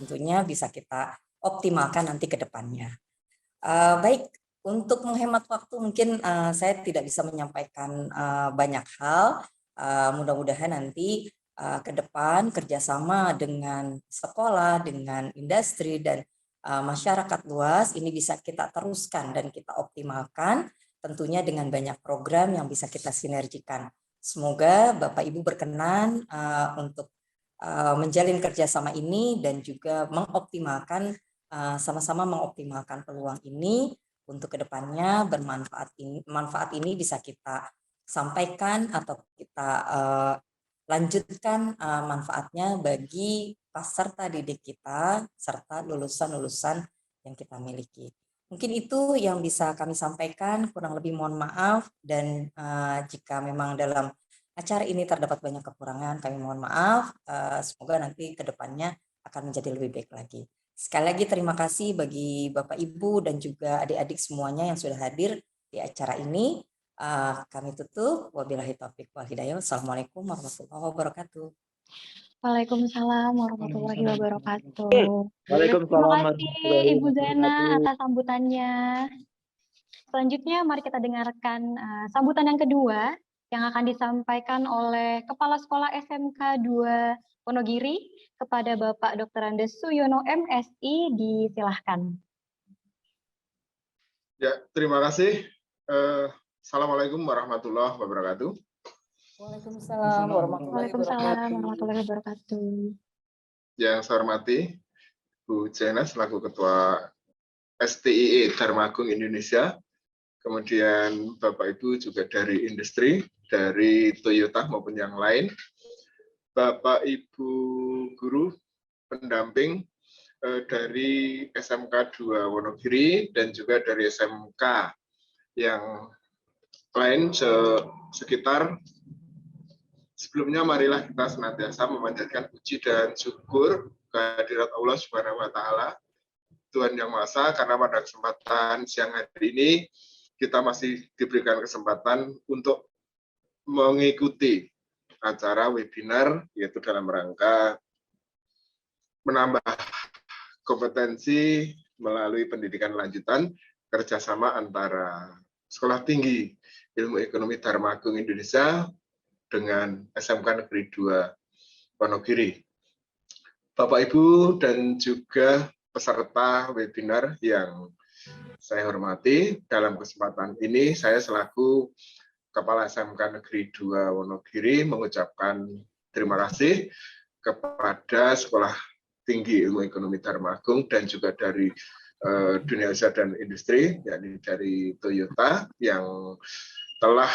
tentunya bisa kita optimalkan nanti ke depannya. Baik, untuk menghemat waktu mungkin saya tidak bisa menyampaikan banyak hal. Mudah-mudahan nanti ke depan kerjasama dengan sekolah, dengan industri dan masyarakat luas ini bisa kita teruskan dan kita optimalkan, tentunya dengan banyak program yang bisa kita sinergikan. Semoga Bapak Ibu berkenan untuk menjalin kerjasama ini dan juga mengoptimalkan sama-sama mengoptimalkan peluang ini untuk kedepannya manfaat ini bisa kita sampaikan atau kita lanjutkan manfaatnya bagi peserta didik kita serta lulusan-lulusan yang kita miliki. Mungkin itu yang bisa kami sampaikan, kurang lebih mohon maaf dan jika memang dalam acara ini terdapat banyak kekurangan, kami mohon maaf. Semoga nanti kedepannya akan menjadi lebih baik lagi. Sekali lagi terima kasih bagi Bapak Ibu dan juga adik-adik semuanya yang sudah hadir di acara ini. Kami tutup. Wabillahi taufiq wal hidayah. Wassalamualaikum warahmatullahi wabarakatuh. Waalaikumsalam warahmatullahi wabarakatuh. Waalaikumsalam. Terima kasih Ibu Zena atas sambutannya. Selanjutnya mari kita dengarkan sambutan yang kedua yang akan disampaikan oleh Kepala Sekolah SMK 2 Wonogiri kepada Bapak Dr. Andes Suyono MSI, disilahkan. Ya, terima kasih. Assalamualaikum warahmatullahi wabarakatuh. Waalaikumsalam warahmatullahi wabarakatuh. Yang saya hormati Bu Jena selaku Ketua STIE Dharma Agung Indonesia, kemudian Bapak Ibu juga dari industri, dari Toyota maupun yang lain, Bapak Ibu guru pendamping dari SMK 2 Wonogiri dan juga dari SMK yang lain sekitar. Sebelumnya marilah kita senantiasa memanjatkan puji dan syukur kehadirat Allah Subhanahu wa taala, Tuhan Yang Maha Esa, karena pada kesempatan siang hari ini kita masih diberikan kesempatan untuk mengikuti acara webinar, yaitu dalam rangka menambah kompetensi melalui pendidikan lanjutan kerjasama antara Sekolah Tinggi Ilmu Ekonomi Dharma Agung Indonesia dengan SMK Negeri 2 Wonogiri. Bapak Ibu dan juga peserta webinar yang saya hormati, dalam kesempatan ini saya selaku Kepala SMK Negeri 2 Wonogiri mengucapkan terima kasih kepada Sekolah Tinggi Ilmu Ekonomi Dharma Agung dan juga dari dunia usaha dan industri, yakni dari Toyota yang telah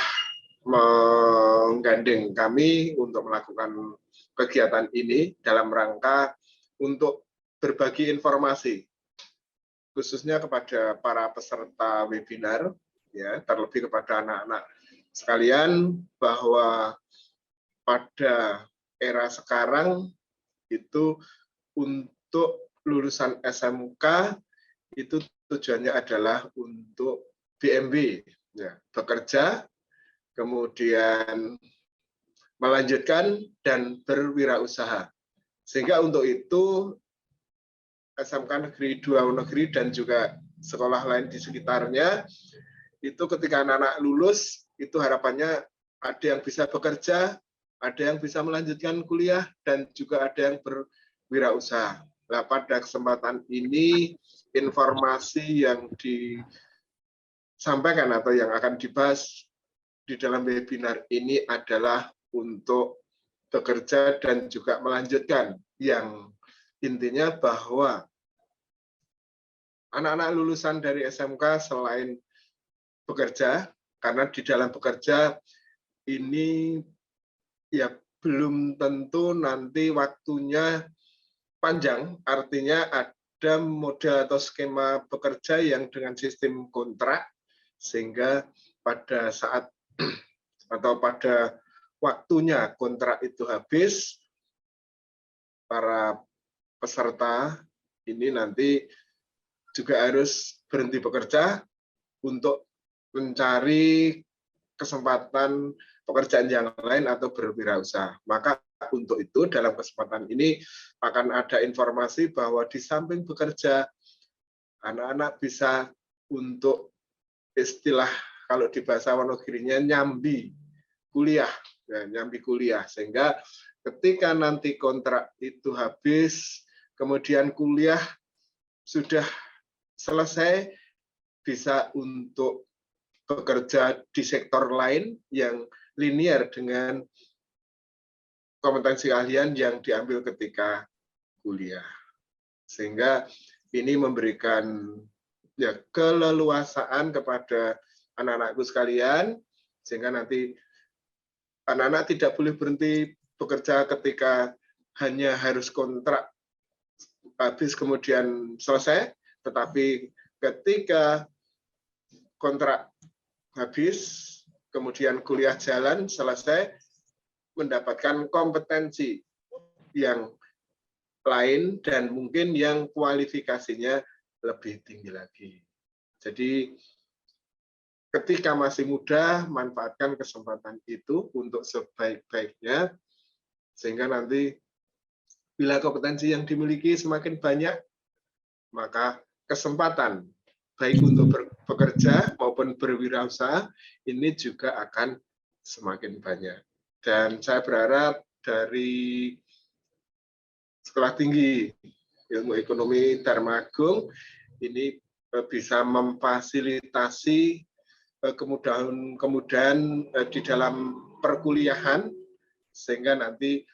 menggandeng kami untuk melakukan kegiatan ini dalam rangka untuk berbagi informasi, khususnya kepada para peserta webinar, ya, terlebih kepada anak-anak sekalian, bahwa pada era sekarang itu untuk lulusan SMK itu tujuannya adalah untuk BMW, ya, bekerja, kemudian melanjutkan dan berwirausaha. Sehingga untuk itu SMK Negeri 2 Wonogiri dan juga sekolah lain di sekitarnya itu ketika anak-anak lulus itu harapannya ada yang bisa bekerja, ada yang bisa melanjutkan kuliah, dan juga ada yang berwirausaha. Nah, pada kesempatan ini informasi yang disampaikan atau yang akan dibahas di dalam webinar ini adalah untuk bekerja dan juga melanjutkan, yang intinya bahwa anak-anak lulusan dari SMK selain bekerja, karena di dalam bekerja ini ya belum tentu nanti waktunya panjang, artinya ada model atau skema bekerja yang dengan sistem kontrak, sehingga pada saat atau pada waktunya kontrak itu habis, para peserta ini nanti juga harus berhenti bekerja untuk mencari kesempatan pekerjaan yang lain atau berwirausaha. Maka untuk itu dalam kesempatan ini akan ada informasi bahwa di samping bekerja, anak-anak bisa untuk istilah kalau di bahasa Wonogirinya nyambi kuliah, ya, nyambi kuliah, sehingga ketika nanti kontrak itu habis, kemudian kuliah sudah selesai, bisa untuk bekerja di sektor lain yang linear dengan kompetensi keahlian yang diambil ketika kuliah. Sehingga ini memberikan ya keleluasaan kepada anak-anakku sekalian, sehingga nanti anak-anak tidak boleh berhenti bekerja ketika hanya harus kontrak habis kemudian selesai, tetapi ketika kontrak habis, kemudian kuliah jalan selesai, mendapatkan kompetensi yang lain dan mungkin yang kualifikasinya lebih tinggi lagi. Jadi ketika masih muda, manfaatkan kesempatan itu untuk sebaik-baiknya, sehingga nanti bila kompetensi yang dimiliki semakin banyak, maka kesempatan baik untuk bekerja maupun berwirausaha ini juga akan semakin banyak. Dan saya berharap dari Sekolah Tinggi Ilmu Ekonomi Dharma Agung ini bisa memfasilitasi kemudahan di dalam perkuliahan, sehingga nanti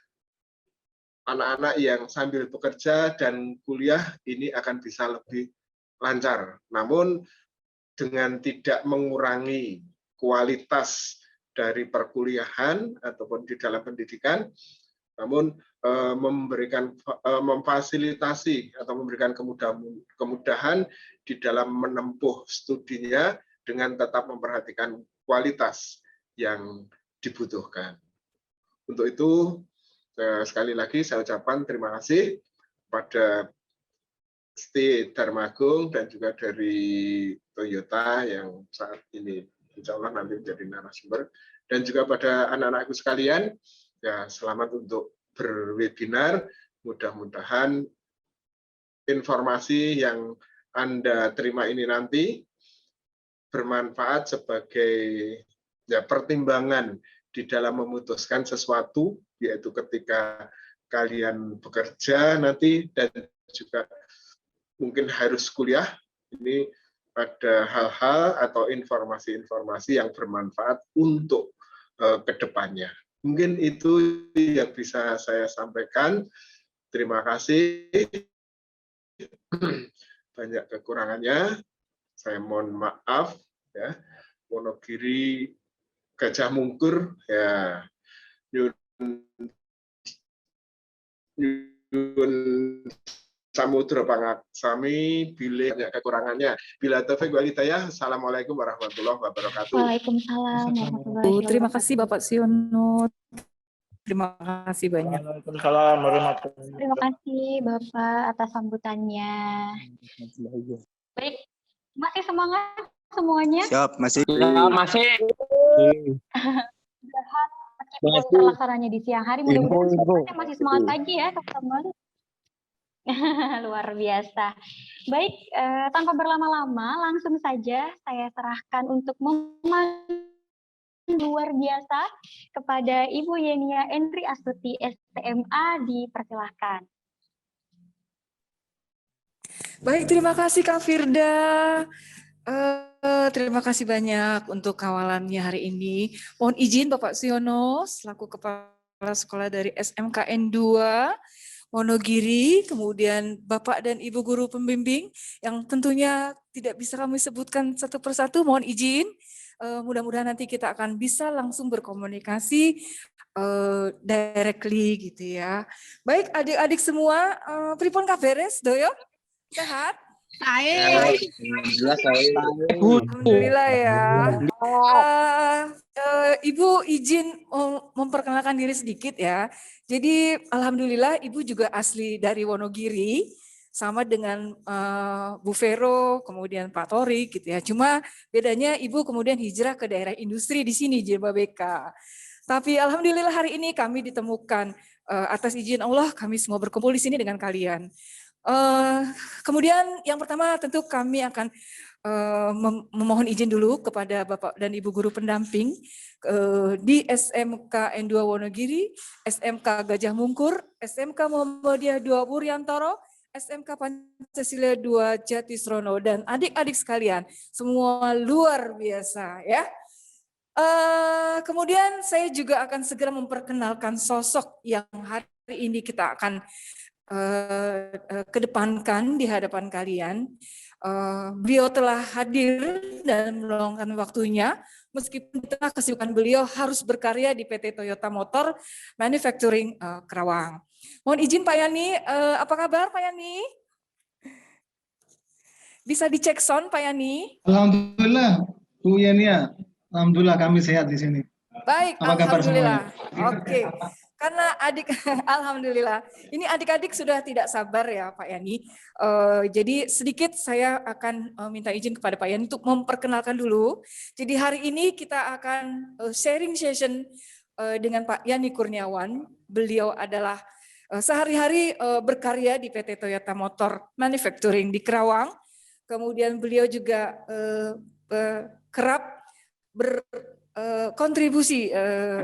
anak-anak yang sambil bekerja dan kuliah ini akan bisa lebih lancar. Namun dengan tidak mengurangi kualitas dari perkuliahan ataupun di dalam pendidikan, namun memfasilitasi atau memberikan kemudahan di dalam menempuh studinya dengan tetap memperhatikan kualitas yang dibutuhkan. Untuk itu, sekali lagi saya ucapkan terima kasih kepada ST Dharma Agung dan juga dari Toyota yang saat ini insya Allah nanti menjadi narasumber, dan juga pada anak-anakku sekalian, ya selamat untuk berwebinar. Mudah-mudahan informasi yang Anda terima ini nanti bermanfaat sebagai ya pertimbangan di dalam memutuskan sesuatu, yaitu ketika kalian bekerja nanti dan juga mungkin harus kuliah, ini ada hal-hal atau informasi-informasi yang bermanfaat untuk kedepannya. Mungkin itu yang bisa saya sampaikan. Terima kasih. Banyak kekurangannya, saya mohon maaf ya. Wonogiri Gajah Mungkur ya. Nyun Samudra Pangaksami, bila banyak kekurangannya. Bila taufik wal hidayah. Assalamualaikum warahmatullahi wabarakatuh. Waalaikumsalam warahmatullahi wabarakatuh. Terima kasih Bapak Siono. Terima kasih banyak. Waalaikumsalam warahmatullahi wabarakatuh. Terima kasih Bapak atas sambutannya. Baik, masih semangat semuanya? Siap, masih. Ya, masih. Meskipun terlaksananya di siang hari, mudah-mudahan semuanya masih semangat pagi ya, teman-teman. Luar biasa. Baik, tanpa berlama-lama, langsung saja saya serahkan untuk memandu luar biasa kepada Ibu Yenia Endri Astuti, STMA, dipersilahkan. Baik, terima kasih Kak Firda. Terima kasih banyak untuk kawalannya hari ini. Mohon izin Bapak Siono, selaku Kepala Sekolah dari SMKN 2, Wonogiri, kemudian Bapak dan Ibu Guru Pembimbing, yang tentunya tidak bisa kami sebutkan satu persatu, mohon izin. Mudah-mudahan nanti kita akan bisa langsung berkomunikasi directly gitu ya. Baik adik-adik semua, pripun kaberes doyo? Sehat? Alhamdulillah ya. Ibu izin memperkenalkan diri sedikit ya. Jadi alhamdulillah Ibu juga asli dari Wonogiri. sama dengan Bu Vero, kemudian Pak Tori gitu ya. Cuma bedanya Ibu kemudian hijrah ke daerah industri di sini di Jababeka. Tapi alhamdulillah hari ini kami ditemukan atas izin Allah kami semua berkumpul di sini dengan kalian. Kemudian yang pertama tentu kami akan memohon izin dulu kepada Bapak dan Ibu guru pendamping di SMK N2 Wonogiri, SMK Gajah Mungkur, SMK Muhammadiyah 2 Wuryantoro, SMK Pancasila 2 Jatisrono, dan adik-adik sekalian, semua luar biasa ya. Kemudian saya juga akan segera memperkenalkan sosok yang hari ini kita akan kedepankan di hadapan kalian. Beliau telah hadir dan meluangkan waktunya, meskipun di tengah kesibukan beliau harus berkarya di PT Toyota Motor Manufacturing Kerawang. Mohon izin Pak Yani, apa kabar Pak Yani? Bisa dicek sound Pak Yani? Alhamdulillah, Bu Yenia. Alhamdulillah kami sehat di sini. Baik, Apa kabar alhamdulillah. semuanya? Oke. Karena alhamdulillah, ini adik-adik sudah tidak sabar ya Pak Yani. Jadi sedikit saya akan minta izin kepada Pak Yani untuk memperkenalkan dulu. Jadi hari ini kita akan sharing session dengan Pak Yani Kurniawan. Beliau adalah sehari-hari berkarya di PT Toyota Motor Manufacturing di Kerawang. Kemudian beliau juga kerap berkontribusi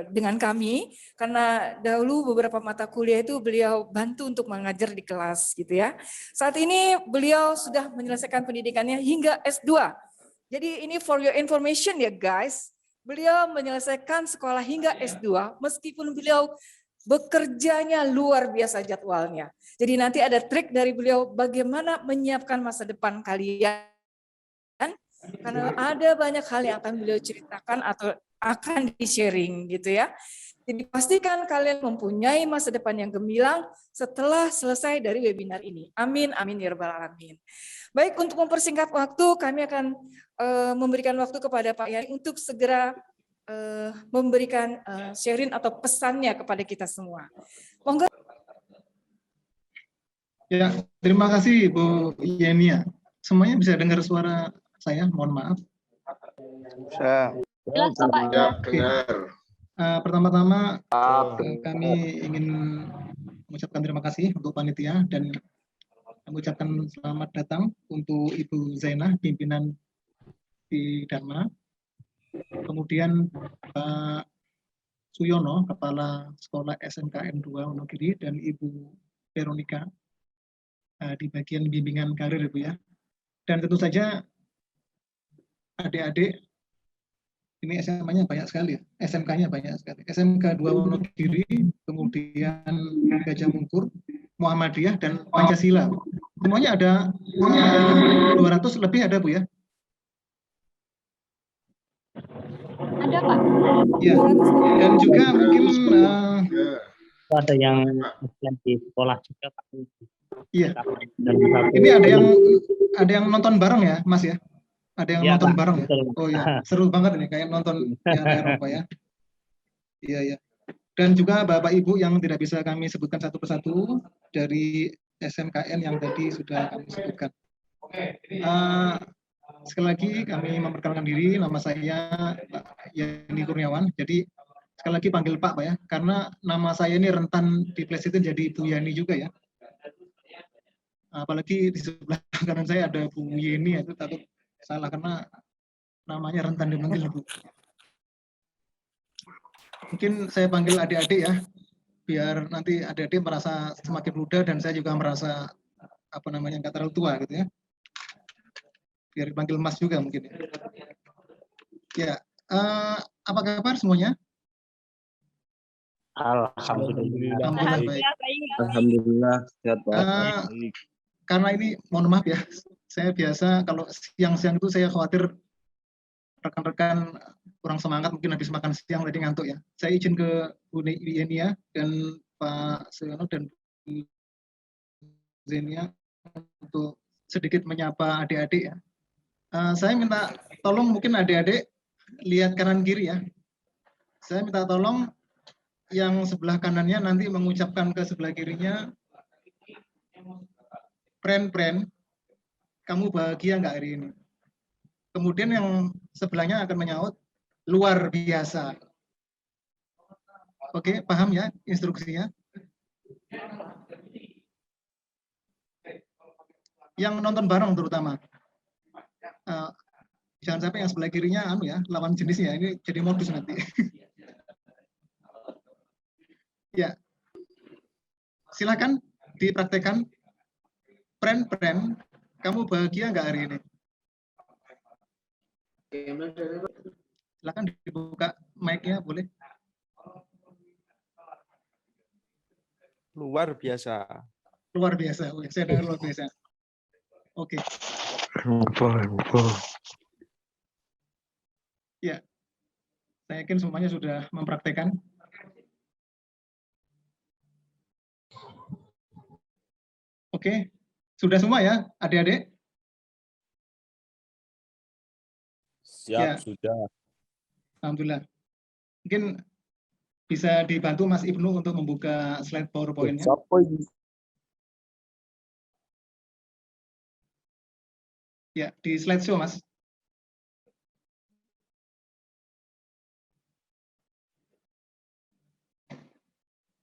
dengan kami, karena dahulu beberapa mata kuliah itu beliau bantu untuk mengajar di kelas gitu ya. Saat ini beliau sudah menyelesaikan pendidikannya hingga S2. Jadi ini for your information ya guys, beliau menyelesaikan sekolah hingga S2 meskipun beliau bekerjanya luar biasa jadwalnya. Jadi nanti ada trik dari beliau bagaimana menyiapkan masa depan kalian, karena ada banyak hal yang akan beliau ceritakan atau akan di-sharing gitu ya. Jadi pastikan kalian mempunyai masa depan yang gemilang setelah selesai dari webinar ini. Amin, amin ya rabbal alamin. Baik, untuk mempersingkat waktu, kami akan memberikan waktu kepada Pak Yani untuk segera memberikan sharing atau pesannya kepada kita semua. Monggo. Ya, terima kasih Bu Yenia. Semuanya bisa dengar suara saya, mohon maaf. Jelas kok Pak. Ya, dengar. Pertama-tama kami ingin mengucapkan terima kasih untuk panitia dan mengucapkan selamat datang untuk Ibu Zainah, pimpinan di Dharma. Kemudian Pak Suyono, Kepala Sekolah SMKN 2 Wonogiri, dan Ibu Veronica di bagian bimbingan karir Ibu ya. Dan tentu saja adik-adik, ini SMA-nya banyak sekali ya, SMK-nya banyak sekali. SMK 2 Wonogiri, kemudian Gajah Mungkur, Muhammadiyah, dan Pancasila. Semuanya ada 200 lebih ada Bu ya? Ada Pak. Ya, dan juga mungkin Ada yang di sekolah juga Pak. iya. Dan satu- Ini ada yang nonton bareng ya, Mas ya? Ada yang Iya, nonton Pak. bareng ya? Betul. Oh ya, seru banget ini kayak nonton yang Eropa ya. Iya ya. Dan juga Bapak Ibu yang tidak bisa kami sebutkan satu persatu dari SMKN yang tadi sudah kami sebutkan. Sekali lagi kami memperkenalkan diri, nama saya Pak Yani Kurniawan. Jadi sekali lagi panggil Pak ya, karena nama saya ini rentan di PlayStation jadi Bu Yani juga ya. Apalagi di sebelah kanan saya ada Bu Yeni, itu takut salah karena namanya rentan dipanggil Bu. Mungkin saya panggil adik-adik ya, biar nanti adik-adik merasa semakin muda dan saya juga merasa nggak terlalu tua gitu ya. Biar dipanggil Mas juga mungkin. Ya, apa kabar semuanya? Alhamdulillah. Alhamdulillah baik. Alhamdulillah sehat Pak. Karena ini mohon maaf ya, saya biasa kalau siang-siang itu saya khawatir rekan-rekan kurang semangat, mungkin habis makan siang tadi ngantuk ya. Saya izin ke Bu Yenia dan Pak Suyono dan Bu Zenia untuk sedikit menyapa adik-adik ya. Saya minta tolong mungkin adik-adik lihat kanan kiri ya. Saya minta tolong yang sebelah kanannya nanti mengucapkan ke sebelah kirinya Pren, kamu bahagia nggak hari ini? Kemudian yang sebelahnya akan menyaut, luar biasa. Oke, paham ya instruksinya? Yang nonton bareng terutama. Jangan sampai yang sebelah kirinya lawan jenisnya, ini jadi modus nanti. Ya, silakan dipraktekkan. Pren, kamu bahagia nggak hari ini? Silakan dibuka mic-nya, boleh. Luar biasa. Luar biasa, saya dengar luar biasa. Oke. Ya, saya yakin semuanya sudah mempraktekkan. Oke, sudah semua ya, adik-adik? Siap, Ya. sudah. Alhamdulillah. Mungkin bisa dibantu Mas Ibnu untuk membuka slide PowerPoint-nya. Ya, di slideshow, Mas.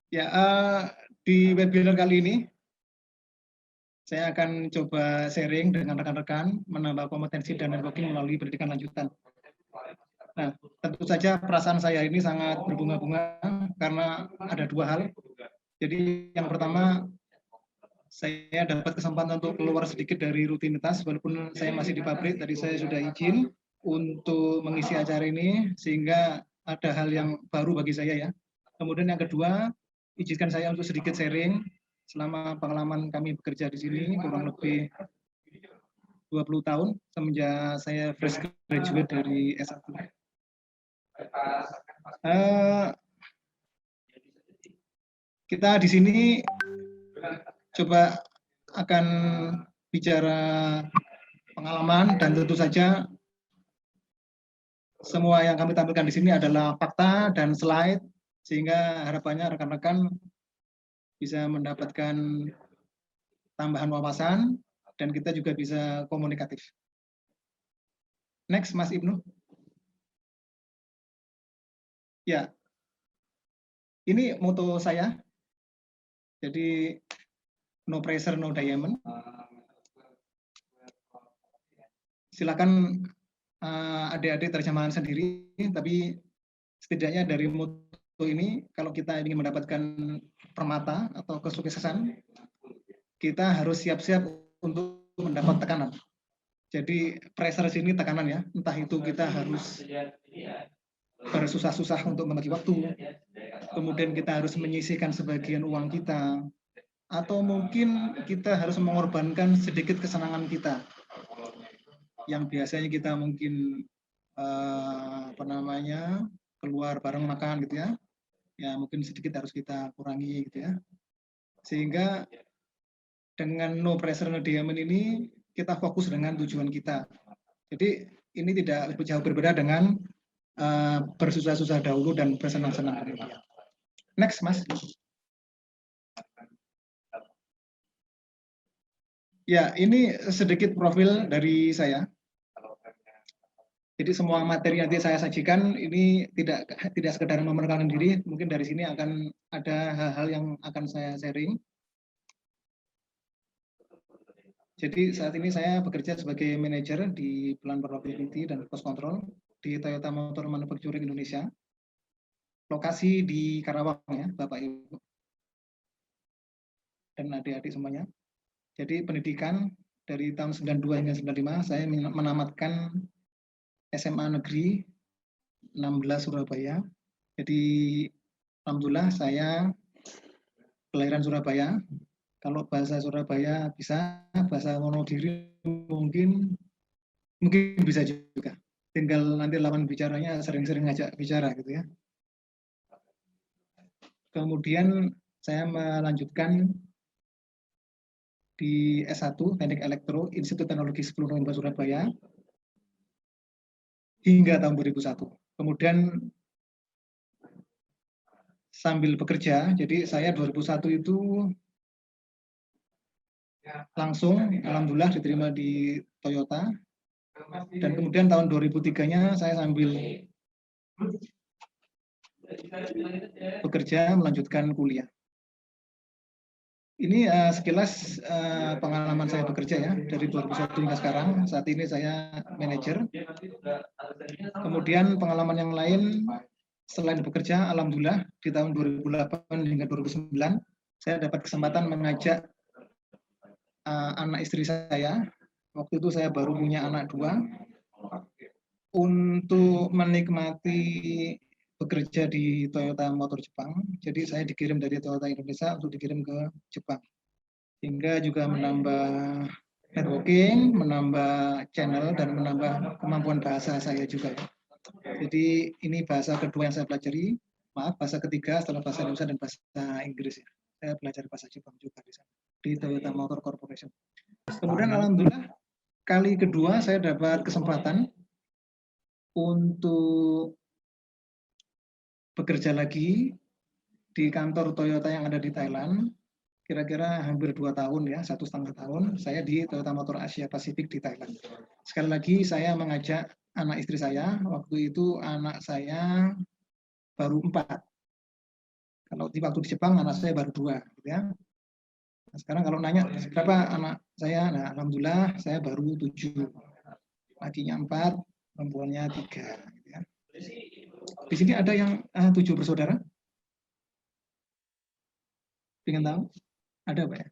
Ya, di webinar kali ini saya akan coba sharing dengan rekan-rekan menambah kompetensi dan networking melalui pendidikan lanjutan. Nah, tentu saja perasaan saya ini sangat berbunga-bunga karena ada dua hal. Jadi yang pertama, saya dapat kesempatan untuk keluar sedikit dari rutinitas, walaupun saya masih di pabrik, tadi saya sudah izin untuk mengisi acara ini, sehingga ada hal yang baru bagi saya ya. Kemudian yang kedua, izinkan saya untuk sedikit sharing selama pengalaman kami bekerja di sini, kurang lebih 20 tahun, semenjak saya fresh graduate dari S1. Kita di sini coba akan bicara pengalaman dan tentu saja semua yang kami tampilkan di sini adalah fakta dan slide sehingga harapannya rekan-rekan bisa mendapatkan tambahan wawasan dan kita juga bisa komunikatif. Next, Mas Ibnu. Ya, ini moto saya. Jadi no pressure, no diamond. Silakan adik-adik terjemahan sendiri, tapi setidaknya dari moto ini, kalau kita ingin mendapatkan permata atau kesuksesan, kita harus siap-siap untuk mendapat tekanan. Jadi pressure sini tekanan ya, entah itu kita harus bersusah-susah untuk membagi waktu, kemudian kita harus menyisihkan sebagian uang kita, atau mungkin kita harus mengorbankan sedikit kesenangan kita yang biasanya kita mungkin keluar bareng makan gitu ya mungkin sedikit harus kita kurangi gitu ya, sehingga dengan no pressure no diamond ini kita fokus dengan tujuan kita. Jadi ini tidak jauh berbeda dengan bersusah-susah dahulu dan bersenang-senang kemudian. Next, Mas. Ya, ini sedikit profil dari saya. Jadi semua materi nanti saya sajikan ini tidak sekedar memperkenalkan diri, mungkin dari sini akan ada hal-hal yang akan saya sharing. Jadi saat ini saya bekerja sebagai manajer di Plan Probability dan Cost Control di Toyota Motor Manufacturing Indonesia. Lokasi di Karawang ya, Bapak Ibu dan adik-adik semuanya. Jadi pendidikan dari tahun 92 hingga 95 saya menamatkan SMA Negeri 16 Surabaya. Jadi alhamdulillah saya kelahiran Surabaya. Kalau bahasa Surabaya bisa, bahasa Wonogiri mungkin bisa juga. Tinggal nanti lawan bicaranya sering-sering ngajak bicara gitu ya. Kemudian saya melanjutkan di S1 Teknik Elektro Institut Teknologi 10 November Surabaya hingga tahun 2001. Kemudian sambil bekerja, jadi saya 2001 itu langsung alhamdulillah diterima di Toyota. Dan kemudian tahun 2003-nya saya sambil bekerja melanjutkan kuliah. Ini sekilas pengalaman saya bekerja ya dari 2001 hingga sekarang. Saat ini saya manajer. Kemudian pengalaman yang lain selain bekerja, alhamdulillah di tahun 2008 hingga 2009 saya dapat kesempatan mengajak anak istri saya. Waktu itu saya baru punya anak 2 untuk menikmati bekerja di Toyota Motor Jepang. Jadi saya dikirim dari Toyota Indonesia untuk dikirim ke Jepang. Sehingga juga menambah networking, menambah channel, dan menambah kemampuan bahasa saya juga. Jadi ini bahasa kedua yang saya pelajari. Maaf, bahasa ketiga setelah bahasa Indonesia dan bahasa Inggris ya. Saya belajar bahasa Jepang juga di sana, di Toyota Motor Corporation. Kemudian alhamdulillah kali kedua saya dapat kesempatan untuk bekerja lagi di kantor Toyota yang ada di Thailand, kira-kira hampir 2 tahun ya, 1,5 tahun, saya di Toyota Motor Asia Pasifik di Thailand. Sekali lagi saya mengajak anak istri saya, waktu itu anak saya baru 4. Kalau di waktu di Jepang anak saya baru 2, gitu ya. Nah, sekarang kalau nanya berapa anak saya, nah alhamdulillah saya baru 7, lakinya 4, perempuannya 3. Gitu ya. Di sini ada yang 7 bersaudara? Pengen tahu? Ada Pak ya?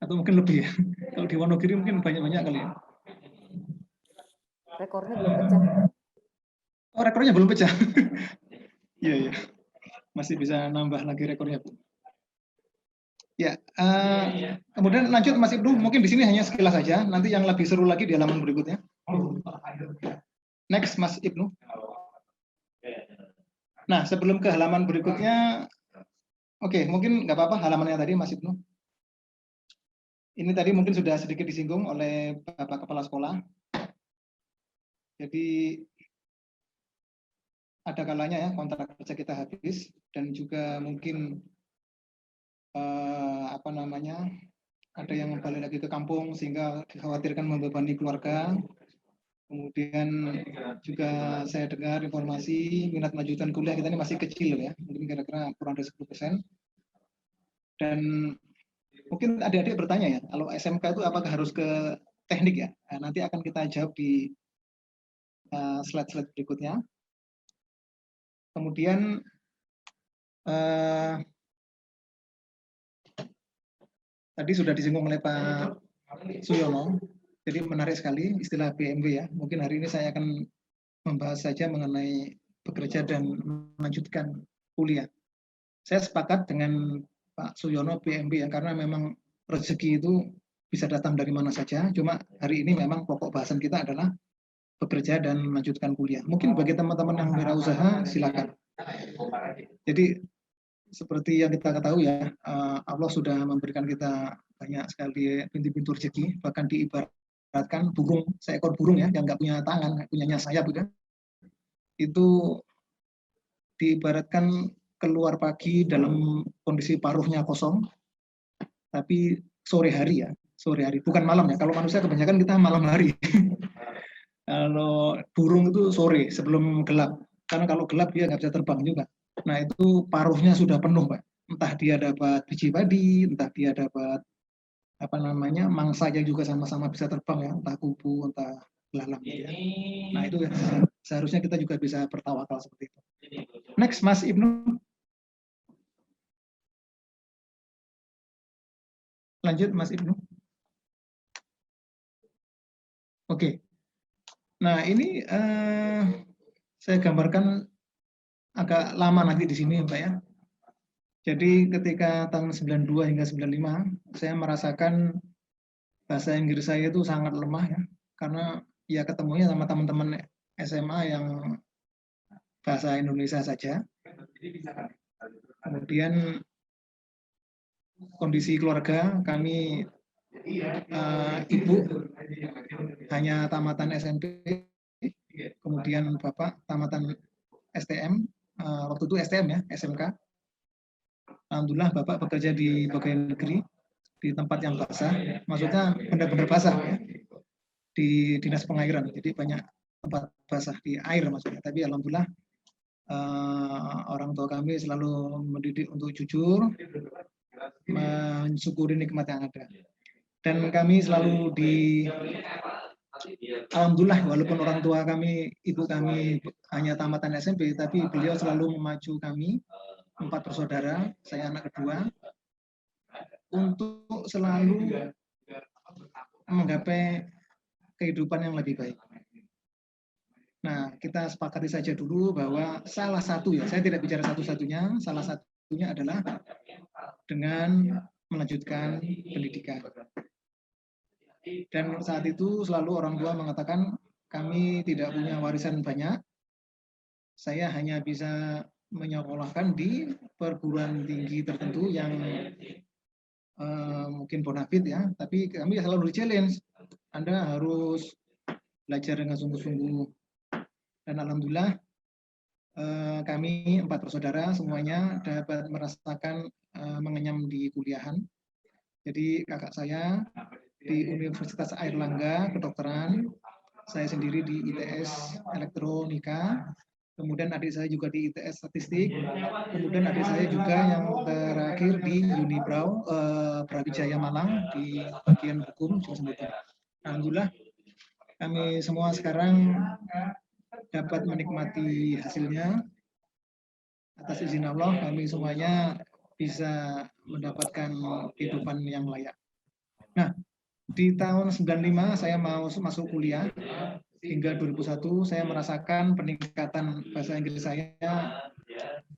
Atau mungkin lebih ya? Kalau di Wonogiri mungkin banyak-banyak kali ya? Rekornya belum pecah. Oh, rekornya belum pecah? Iya, iya. Masih bisa nambah lagi rekornya, Bu. Ya, kemudian lanjut Mas Ibnu, mungkin di sini hanya sekilas saja, nanti yang lebih seru lagi di halaman berikutnya. Next, Mas Ibnu. Nah, sebelum ke halaman berikutnya, oke, mungkin nggak apa-apa halamannya tadi, Mas Ibnu. Ini tadi mungkin sudah sedikit disinggung oleh Bapak Kepala Sekolah. Jadi, ada kalanya ya kontrak kerja kita habis, dan juga mungkin ada yang balik lagi ke kampung sehingga dikhawatirkan membebani keluarga. Kemudian juga saya dengar informasi minat lanjutan kuliah kita ini masih kecil ya, mungkin kira-kira kurang dari 10%. Dan mungkin adik-adik bertanya ya, kalau SMK itu apakah harus ke teknik ya? Nah, nanti akan kita jawab di slide-slide berikutnya. Kemudian tadi sudah disinggung oleh Pak Suyono, jadi menarik sekali istilah BMW ya. Mungkin hari ini saya akan membahas saja mengenai bekerja dan melanjutkan kuliah. Saya sepakat dengan Pak Suyono BMW ya, karena memang rezeki itu bisa datang dari mana saja. Cuma hari ini memang pokok bahasan kita adalah bekerja dan melanjutkan kuliah. Mungkin bagi teman-teman yang berwirausaha silakan. Jadi seperti yang kita ketahui ya, Allah sudah memberikan kita banyak sekali pintu-pintu rezeki, bahkan diibaratkan burung, seekor burung ya, yang nggak punya tangan, nggak punya sayap gitu, itu diibaratkan keluar pagi dalam kondisi paruhnya kosong, tapi sore hari ya, sore hari, bukan malam ya. Kalau manusia kebanyakan kita malam hari. Kalau burung itu sore sebelum gelap, karena kalau gelap dia nggak bisa terbang juga. Nah itu paruhnya sudah penuh Pak. Entah dia dapat biji padi, entah dia dapat mangsanya juga sama-sama bisa terbang ya, entah kupu, entah belalang gitu ya. Nah itu ya, seharusnya kita juga bisa bertawakal seperti itu. Next Mas Ibnu. Lanjut Mas Ibnu. Oke. Nah ini saya gambarkan agak lama nanti di sini Pak ya. Jadi ketika tahun 92 hingga 95, saya merasakan bahasa Inggris saya itu sangat lemah ya, karena ya ketemunya sama teman-teman SMA yang bahasa Indonesia saja. Kemudian kondisi keluarga kami, ibu hanya tamatan SMP, kemudian bapak tamatan STM, waktu itu STM ya, SMK. Alhamdulillah bapak bekerja di pegawai negeri di tempat yang basah, maksudnya benar-benar basah ya, di dinas pengairan. Jadi banyak tempat basah di air maksudnya. Tapi alhamdulillah orang tua kami selalu mendidik untuk jujur, mensyukuri nikmat yang ada. Dan kami selalu alhamdulillah walaupun orang tua kami, ibu kami hanya tamatan SMP, tapi beliau selalu memacu kami 4 bersaudara, saya anak kedua, untuk selalu menggapai kehidupan yang lebih baik. Nah, kita sepakati saja dulu bahwa salah satu ya, saya tidak bicara satu-satunya, salah satunya adalah dengan melanjutkan pendidikan. Dan saat itu selalu orang tua mengatakan kami tidak punya warisan banyak, saya hanya bisa menyekolahkan di perguruan tinggi tertentu yang mungkin bonafit ya, tapi kami selalu di-challenge, Anda harus belajar dengan sungguh-sungguh. Dan alhamdulillah kami 4 bersaudara semuanya dapat merasakan mengenyam di kuliahan. Jadi kakak saya di Universitas Airlangga kedokteran, saya sendiri di ITS Elektronika, kemudian adik saya juga di ITS Statistik, kemudian adik saya juga yang terakhir di Unibrau Brawijaya Malang di bagian hukum. Alhamdulillah kami semua sekarang dapat menikmati hasilnya. Atas izin Allah kami semuanya bisa mendapatkan kehidupan yang layak. Nah, di tahun 95 saya mau masuk kuliah, hingga 2001 saya merasakan peningkatan bahasa Inggris saya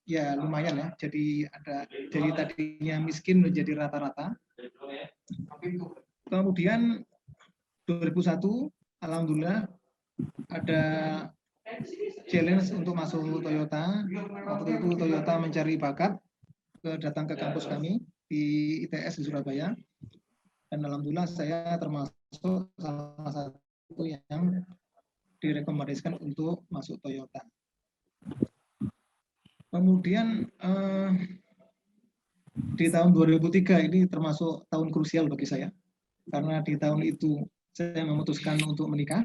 ya lumayan ya. Jadi dari tadinya miskin menjadi rata-rata. Kemudian 2001 alhamdulillah ada challenge untuk masuk Toyota. Waktu itu Toyota mencari bakat, datang ke kampus kami di ITS di Surabaya. Dan alhamdulillah saya termasuk salah satu yang direkomendasikan untuk masuk Toyota. Kemudian di tahun 2003 ini termasuk tahun krusial bagi saya. Karena di tahun itu saya memutuskan untuk menikah.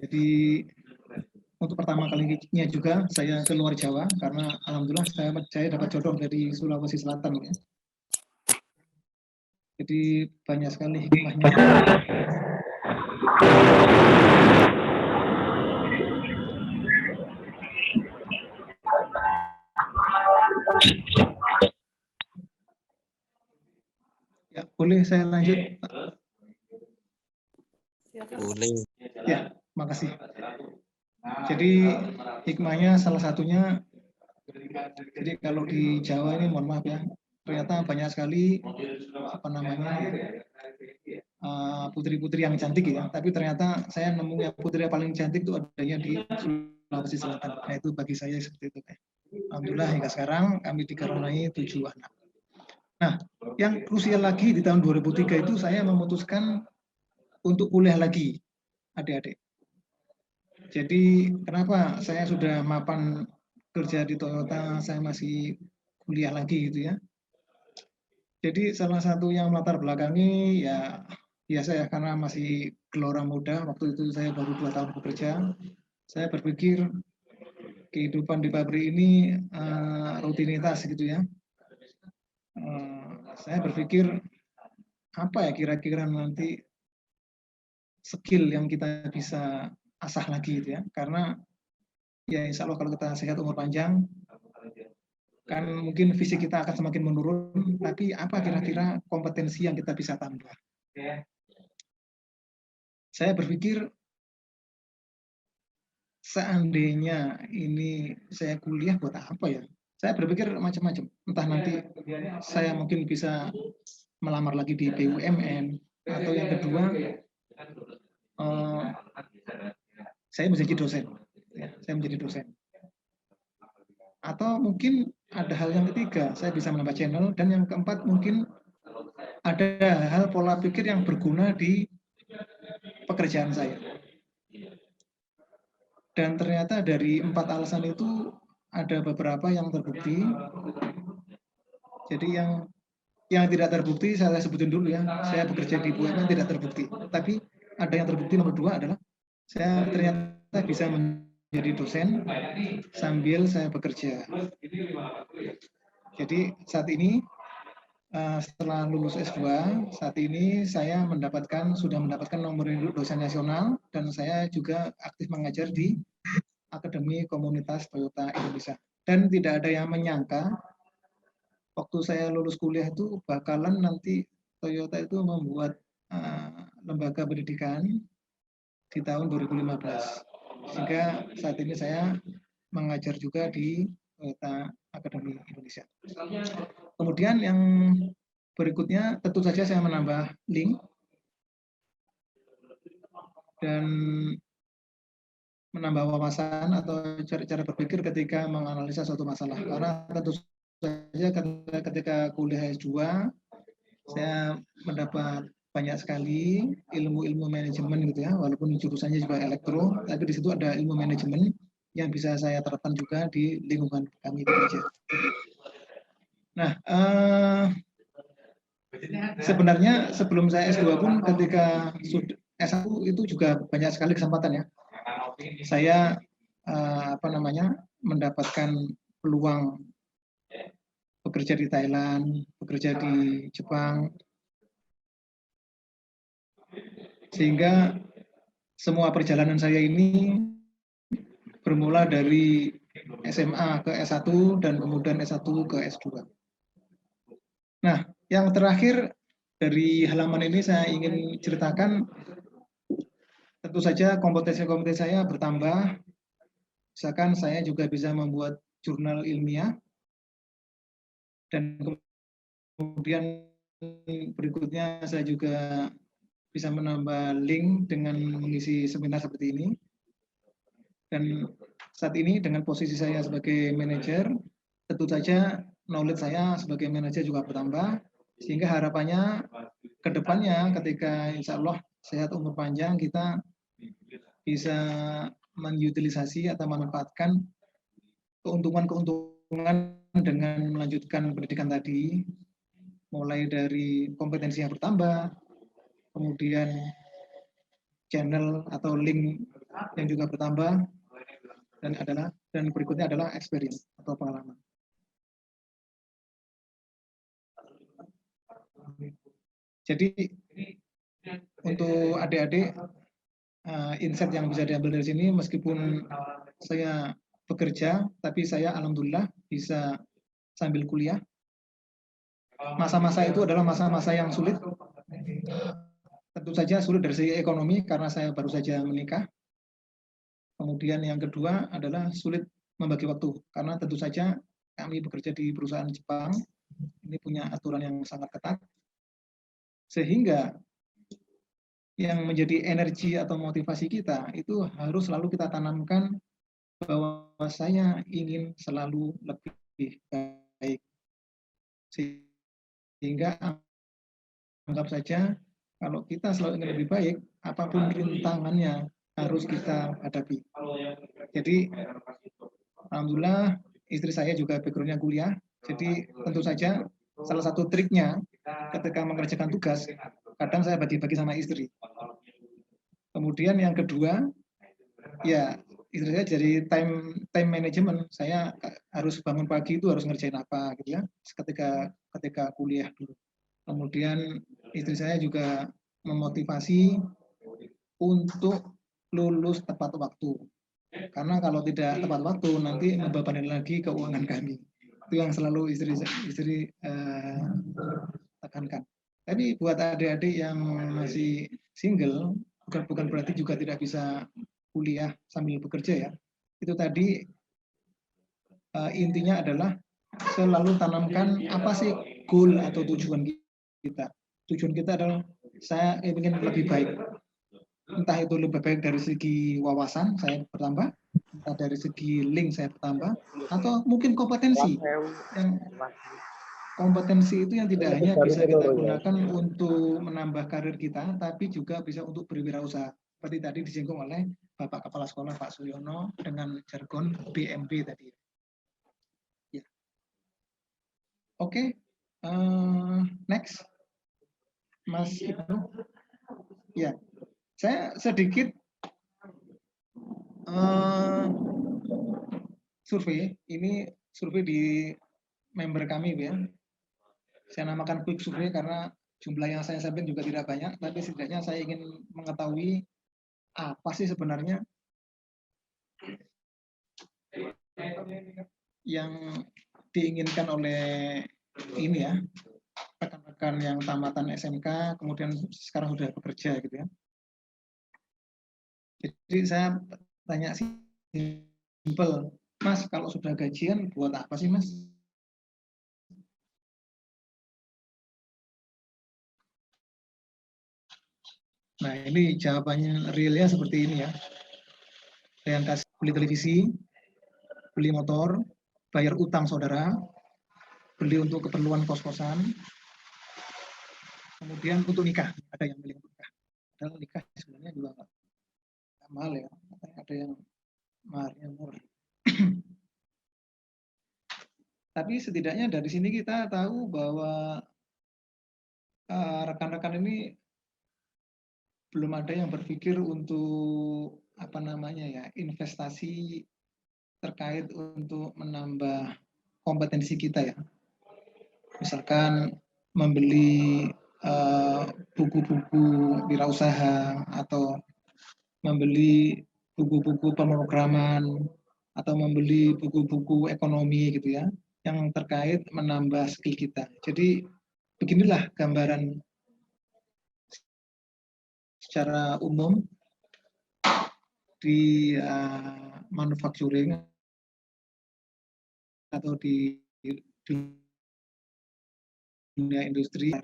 Jadi untuk pertama kalinya juga saya keluar Jawa karena alhamdulillah saya dapat jodoh dari Sulawesi Selatan ya. Jadi banyak sekali hikmahnya. Ya, boleh saya lanjut? Boleh. Ya, makasih. Jadi hikmahnya salah satunya, jadi kalau di Jawa ini mohon maaf ya, ternyata banyak sekali putri-putri yang cantik ya. Tapi ternyata saya nemu yang putri yang paling cantik itu adanya di Sulawesi Selatan. Nah, itu bagi saya seperti itu. Alhamdulillah hingga sekarang kami dikaruniai 7 anak. Nah, yang krusial lagi di tahun 2003 itu saya memutuskan untuk kuliah lagi, adik-adik. Jadi kenapa saya sudah mapan kerja di Toyota, saya masih kuliah lagi gitu ya. Jadi salah satu yang melatar belakangi ya biasa ya, karena masih gelora muda, waktu itu saya baru 2 tahun bekerja. Saya berpikir kehidupan di pabrik ini rutinitas gitu ya. Saya berpikir apa ya kira-kira nanti skill yang kita bisa asah lagi gitu ya, karena ya insya Allah kalau kita sehat umur panjang kan mungkin fisik kita akan semakin menurun, tapi apa kira-kira kompetensi yang kita bisa tambah. Saya berpikir seandainya ini saya kuliah buat apa ya, saya berpikir macam-macam, entah nanti saya mungkin bisa melamar lagi di BUMN, atau yang kedua saya menjadi dosen, ya, saya menjadi dosen. Atau mungkin ada hal yang ketiga, saya bisa menambah channel, dan yang keempat mungkin ada hal pola pikir yang berguna di pekerjaan saya. Dan ternyata dari 4 alasan itu ada beberapa yang terbukti. Jadi yang tidak terbukti saya sebutin dulu ya. Saya bekerja di BUMN tidak terbukti. Tapi ada yang terbukti nomor 2 adalah saya ternyata bisa menjadi dosen sambil saya bekerja. Jadi saat ini setelah lulus S2, saat ini saya sudah mendapatkan nomor induk dosen nasional dan saya juga aktif mengajar di Akademi Komunitas Toyota Indonesia. Dan tidak ada yang menyangka waktu saya lulus kuliah itu bakalan nanti Toyota itu membuat lembaga pendidikan di tahun 2015. Sehingga saat ini saya mengajar juga di Toyota Akademi Indonesia. Kemudian yang berikutnya tentu saja saya menambah link dan menambah wawasan atau cara berpikir ketika menganalisa suatu masalah. Karena tentu saja ketika kuliah S2 saya mendapat banyak sekali ilmu-ilmu manajemen gitu ya, walaupun jurusannya juga elektro, tapi di situ ada ilmu manajemen yang bisa saya terapkan juga di lingkungan kami bekerja. Nah, sebenarnya sebelum saya S2 pun ketika S1 itu juga banyak sekali kesempatan ya. Saya mendapatkan peluang bekerja di Thailand, bekerja di Jepang, sehingga semua perjalanan saya ini bermula dari SMA ke S1 dan kemudian S1 ke S2. Nah, yang terakhir dari halaman ini saya ingin ceritakan, tentu saja kompetensi-kompetensi saya bertambah. Misalkan saya juga bisa membuat jurnal ilmiah, dan kemudian berikutnya saya juga bisa menambah link dengan mengisi seminar seperti ini. Dan saat ini dengan posisi saya sebagai manajer, tentu saja knowledge saya sebagai manajer juga bertambah, sehingga harapannya ke depannya ketika insya Allah sehat umur panjang, kita bisa mengutilisasi atau memanfaatkan keuntungan-keuntungan dengan melanjutkan pendidikan tadi, mulai dari kompetensi yang bertambah, kemudian channel atau link yang juga bertambah, dan berikutnya adalah experience atau pengalaman. Jadi untuk adik-adik, insight yang bisa diambil dari sini, meskipun saya bekerja, tapi saya alhamdulillah bisa sambil kuliah. Masa-masa itu adalah masa-masa yang sulit. Tentu saja sulit dari segi ekonomi karena saya baru saja menikah. Kemudian yang kedua adalah sulit membagi waktu karena tentu saja kami bekerja di perusahaan Jepang, ini punya aturan yang sangat ketat, sehingga yang menjadi energi atau motivasi kita itu harus selalu kita tanamkan bahwa saya ingin selalu lebih baik, sehingga anggap saja kalau kita selalu ingin lebih baik, apapun rintangannya harus kita hadapi. Jadi alhamdulillah istri saya juga background-nya kuliah, jadi tentu saja salah satu triknya ketika mengerjakan tugas, kadang saya bagi-bagi sama istri. Kemudian yang kedua, ya istri saya jadi time management, saya harus bangun pagi itu harus ngerjain apa gitu ya, ketika kuliah dulu. Kemudian istri saya juga memotivasi untuk lulus tepat waktu. Karena kalau tidak tepat waktu nanti membebani lagi keuangan kami. Itu yang selalu istri tekankan. Tapi buat adik-adik yang masih single, bukan berarti juga tidak bisa kuliah sambil bekerja ya. Itu tadi intinya adalah selalu tanamkan apa sih goal atau tujuan kita. Tujuan kita adalah saya ingin lebih baik. Entah itu lebih baik dari segi wawasan saya bertambah, entah dari segi link saya bertambah, atau mungkin kompetensi. Yang kompetensi itu yang tidak hanya bisa kita gunakan untuk menambah karir kita, tapi juga bisa untuk berwirausaha. Seperti tadi disinggung oleh Bapak Kepala Sekolah Pak Suyono dengan jargon BMB tadi. Ya. Oke, Next, Mas Ibnu. Ya, saya sedikit survei. Ini survei di member kami, ya. Saya namakan quick survei karena jumlah yang saya sampaikan juga tidak banyak, tapi setidaknya saya ingin mengetahui apa sih sebenarnya yang diinginkan oleh ini ya, rekan-rekan yang tamatan SMK, kemudian sekarang sudah bekerja gitu ya. Jadi saya tanya simpel, Mas, kalau sudah gajian buat apa sih, Mas? Nah, ini jawabannya realnya seperti ini ya. Yang kasih beli televisi, beli motor, bayar utang saudara, beli untuk keperluan kos-kosan, kemudian untuk nikah. Ada yang beli untuk nikah. Padahal nikah sebenarnya juga nggak mahal ya. Ada yang mahalnya murah. Tapi setidaknya dari sini kita tahu bahwa rekan-rekan ini belum ada yang berpikir untuk apa namanya ya, investasi terkait untuk menambah kompetensi kita ya. Misalkan membeli buku-buku wirausaha atau membeli buku-buku pemrograman atau membeli buku-buku ekonomi gitu ya, yang terkait menambah skill kita. Jadi beginilah gambaran secara umum di manufacturing atau di dunia industri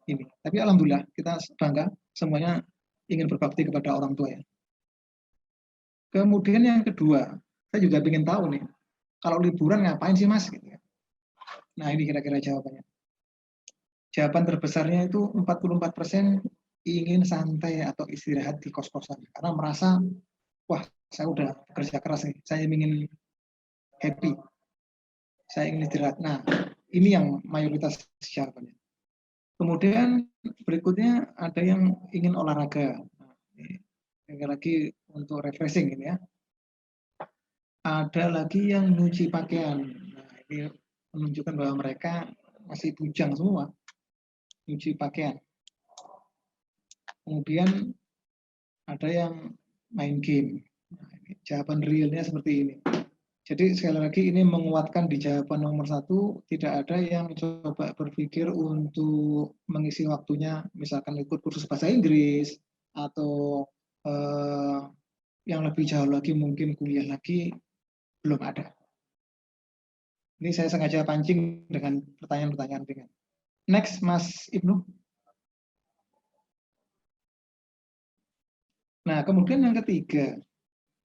ini. Tapi alhamdulillah kita bangga semuanya ingin berbakti kepada orang tua ya. Kemudian yang kedua, saya juga ingin tahu nih, kalau liburan ngapain sih Mas? Gitu ya. Nah ini kira-kira jawabannya. Jawaban terbesarnya itu 44% ingin santai atau istirahat di kos-kosan. Karena merasa, wah saya udah bekerja keras nih, saya ingin happy, saya ingin istirahat. Nah ini yang mayoritas jawabannya. Kemudian berikutnya ada yang ingin olahraga. Nah, lagi untuk refreshing ini ya. Ada lagi yang nyuci pakaian. Nah, ini menunjukkan bahwa mereka masih bujang semua. Nyuci pakaian. Kemudian ada yang main game. Nah, ini jawaban realnya seperti ini. Jadi sekali lagi ini menguatkan di jawaban nomor 1, tidak ada yang coba berpikir untuk mengisi waktunya, misalkan ikut kursus bahasa Inggris, atau yang lebih jauh lagi mungkin kuliah lagi, belum ada. Ini saya sengaja pancing dengan pertanyaan-pertanyaan ringan. Next, Mas Ibnu. Nah, kemudian yang ketiga,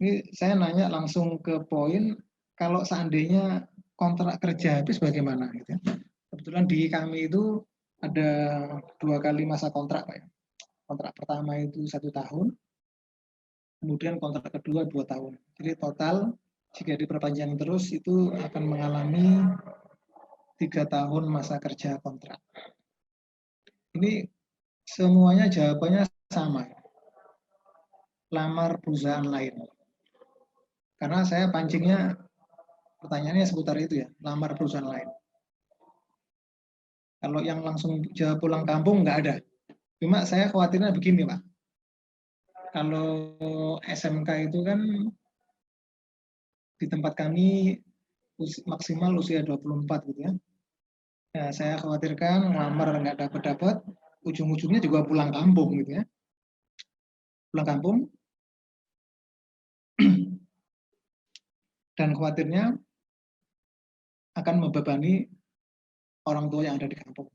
ini saya nanya langsung ke poin, kalau seandainya kontrak kerja habis bagaimana? Gitu ya. Kebetulan di kami itu ada 2 kali masa kontrak, Pak. Kontrak pertama itu 1 tahun, kemudian kontrak kedua 2 tahun. Jadi total jika diperpanjang terus itu akan mengalami 3 tahun masa kerja kontrak. Ini semuanya jawabannya sama. Lamar perusahaan lain. Karena saya pancingnya pertanyaannya seputar itu ya, lamar perusahaan lain. Kalau yang langsung jawab pulang kampung nggak ada. Cuma saya khawatirnya begini Pak. Kalau SMK itu kan di tempat kami maksimal usia 24 gitu ya. Nah, saya khawatirkan ngelamar nggak dapat, ujung-ujungnya juga pulang kampung gitu ya. Pulang kampung. Dan khawatirnya akan membebani orang tua yang ada di kampung.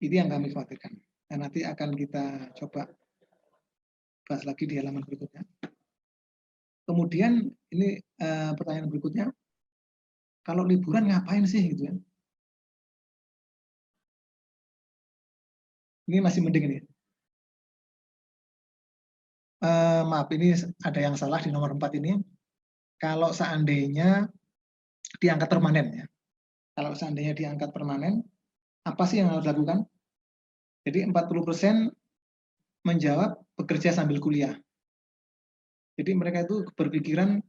Itu yang kami khawatirkan. Dan nanti akan kita coba bahas lagi di halaman berikutnya. Kemudian ini pertanyaan berikutnya, kalau liburan ngapain sih gitu ya? Ini masih mending ini. Maaf, ini ada yang salah di nomor 4 ini. Kalau seandainya diangkat permanen ya. Kalau seandainya diangkat permanen, apa sih yang harus dilakukan? Jadi 40% menjawab bekerja sambil kuliah. Jadi mereka itu berpikiran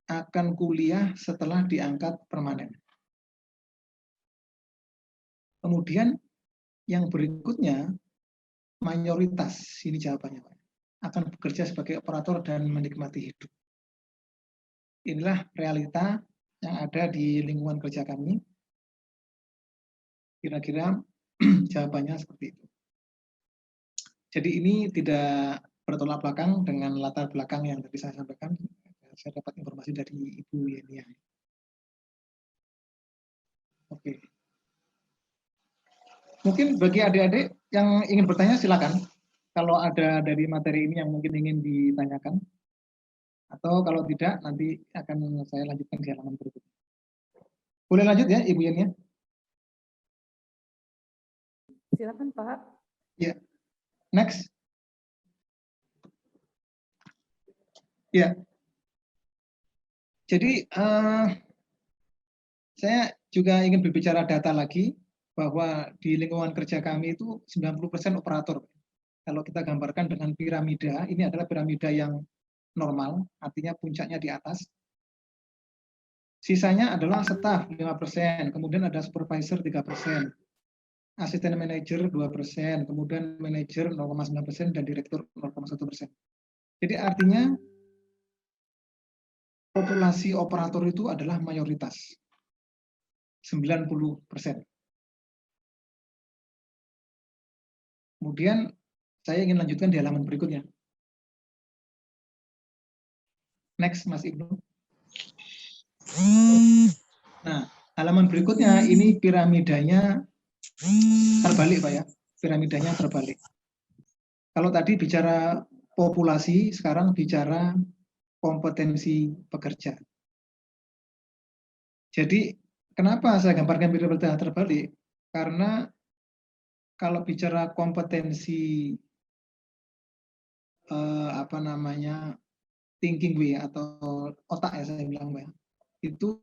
akan kuliah setelah diangkat permanen. Kemudian yang berikutnya, mayoritas, ini jawabannya, Pak, akan bekerja sebagai operator dan menikmati hidup. Inilah realita yang ada di lingkungan kerja kami. Kira-kira jawabannya seperti itu. Jadi ini tidak bertolak belakang dengan latar belakang yang tadi saya sampaikan. Saya dapat informasi dari Ibu Yenia. Oke. Mungkin bagi adik-adik yang ingin bertanya silakan. Kalau ada dari materi ini yang mungkin ingin ditanyakan. Atau kalau tidak, nanti akan saya lanjutkan di halaman berikutnya. Boleh lanjut ya, Ibu Yenia? Silakan Pak. Ya. Next. Ya. Jadi saya juga ingin berbicara data lagi bahwa di lingkungan kerja kami itu 90% operator. Kalau kita gambarkan dengan piramida, ini adalah piramida yang normal, artinya puncaknya di atas. Sisanya adalah staff 5%, kemudian ada supervisor 3%, asisten manajer 2%, kemudian manajer 0,9% dan direktur 0,1%. Jadi artinya populasi operator itu adalah mayoritas, 90%. Kemudian saya ingin lanjutkan di halaman berikutnya. Next, Mas Ibnu. Nah, halaman berikutnya ini piramidanya terbalik, Pak ya. Piramidanya terbalik. Kalau tadi bicara populasi, sekarang bicara kompetensi pekerja. Jadi, kenapa saya gambarkan piramida terbalik? Karena kalau bicara kompetensi thinking way atau otak ya saya bilang, Pak, itu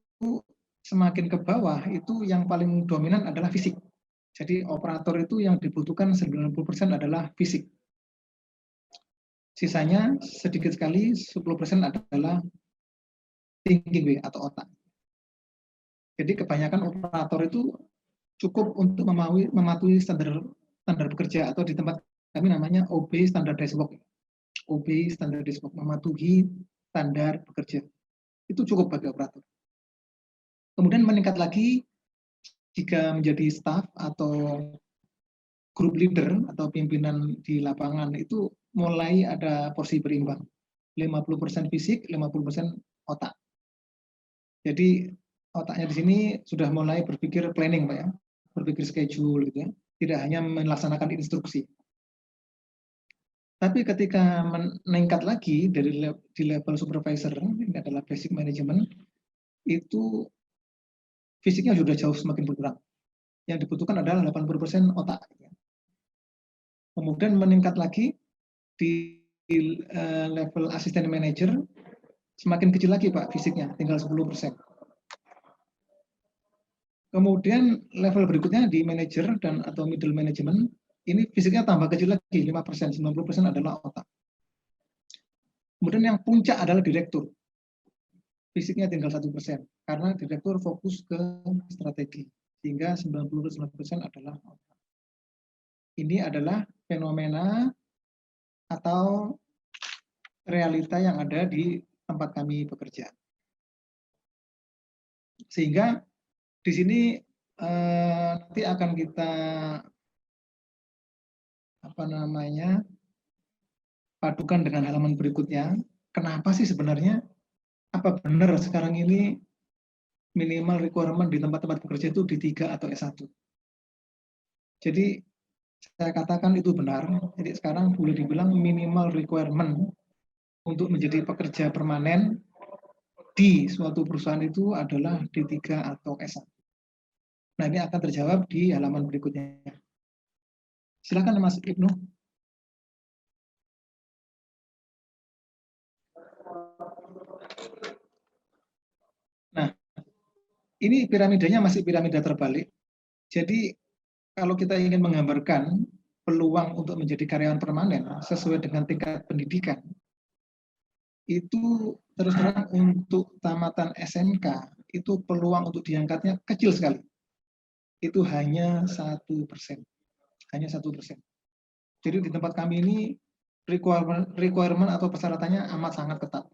semakin ke bawah itu yang paling dominan adalah fisik. Jadi operator itu yang dibutuhkan 90% adalah fisik. Sisanya sedikit sekali 10% adalah thinking way atau otak. Jadi kebanyakan operator itu cukup untuk mematuhi standar bekerja atau di tempat kami namanya OB standardized work. OB standardized work, mematuhi standar bekerja. Itu cukup bagi operator. Kemudian meningkat lagi jika menjadi staff atau group leader atau pimpinan di lapangan itu mulai ada porsi berimbang. 50% fisik, 50% otak. Jadi otaknya di sini sudah mulai berpikir planning, Pak ya. Berpikir schedule gitu ya. Tidak hanya melaksanakan instruksi. Tapi ketika meningkat lagi di level supervisor, ini adalah basic management, itu fisiknya sudah jauh semakin berkurang. Yang dibutuhkan adalah 80% otak. Kemudian meningkat lagi di level asisten manager, semakin kecil lagi Pak fisiknya, tinggal 10%. Kemudian level berikutnya di manager dan atau middle management, ini fisiknya tambah kecil lagi, 5%, 90% adalah otak. Kemudian yang puncak adalah direktur. Fisiknya tinggal 1%, karena direktur fokus ke strategi, sehingga 99% adalah otak. Ini adalah fenomena atau realita yang ada di tempat kami bekerja. Sehingga di sini nanti akan kita padukan dengan halaman berikutnya. Kenapa sih sebenarnya? Apa benar sekarang ini minimal requirement di tempat-tempat bekerja itu di 3 atau S1? Jadi saya katakan itu benar. Jadi sekarang boleh dibilang minimal requirement untuk menjadi pekerja permanen di suatu perusahaan itu adalah D3 atau S1. Nah, ini akan terjawab di halaman berikutnya. Silakan Mas Ibnu. Nah, Ini piramidanya masih piramida terbalik. Jadi kalau kita ingin menggambarkan peluang untuk menjadi karyawan permanen sesuai dengan tingkat pendidikan, itu terus terang untuk tamatan SMK itu peluang untuk diangkatnya kecil sekali. Itu hanya 1%. Hanya 1%. Jadi di tempat kami ini requirement atau persyaratannya amat sangat ketat.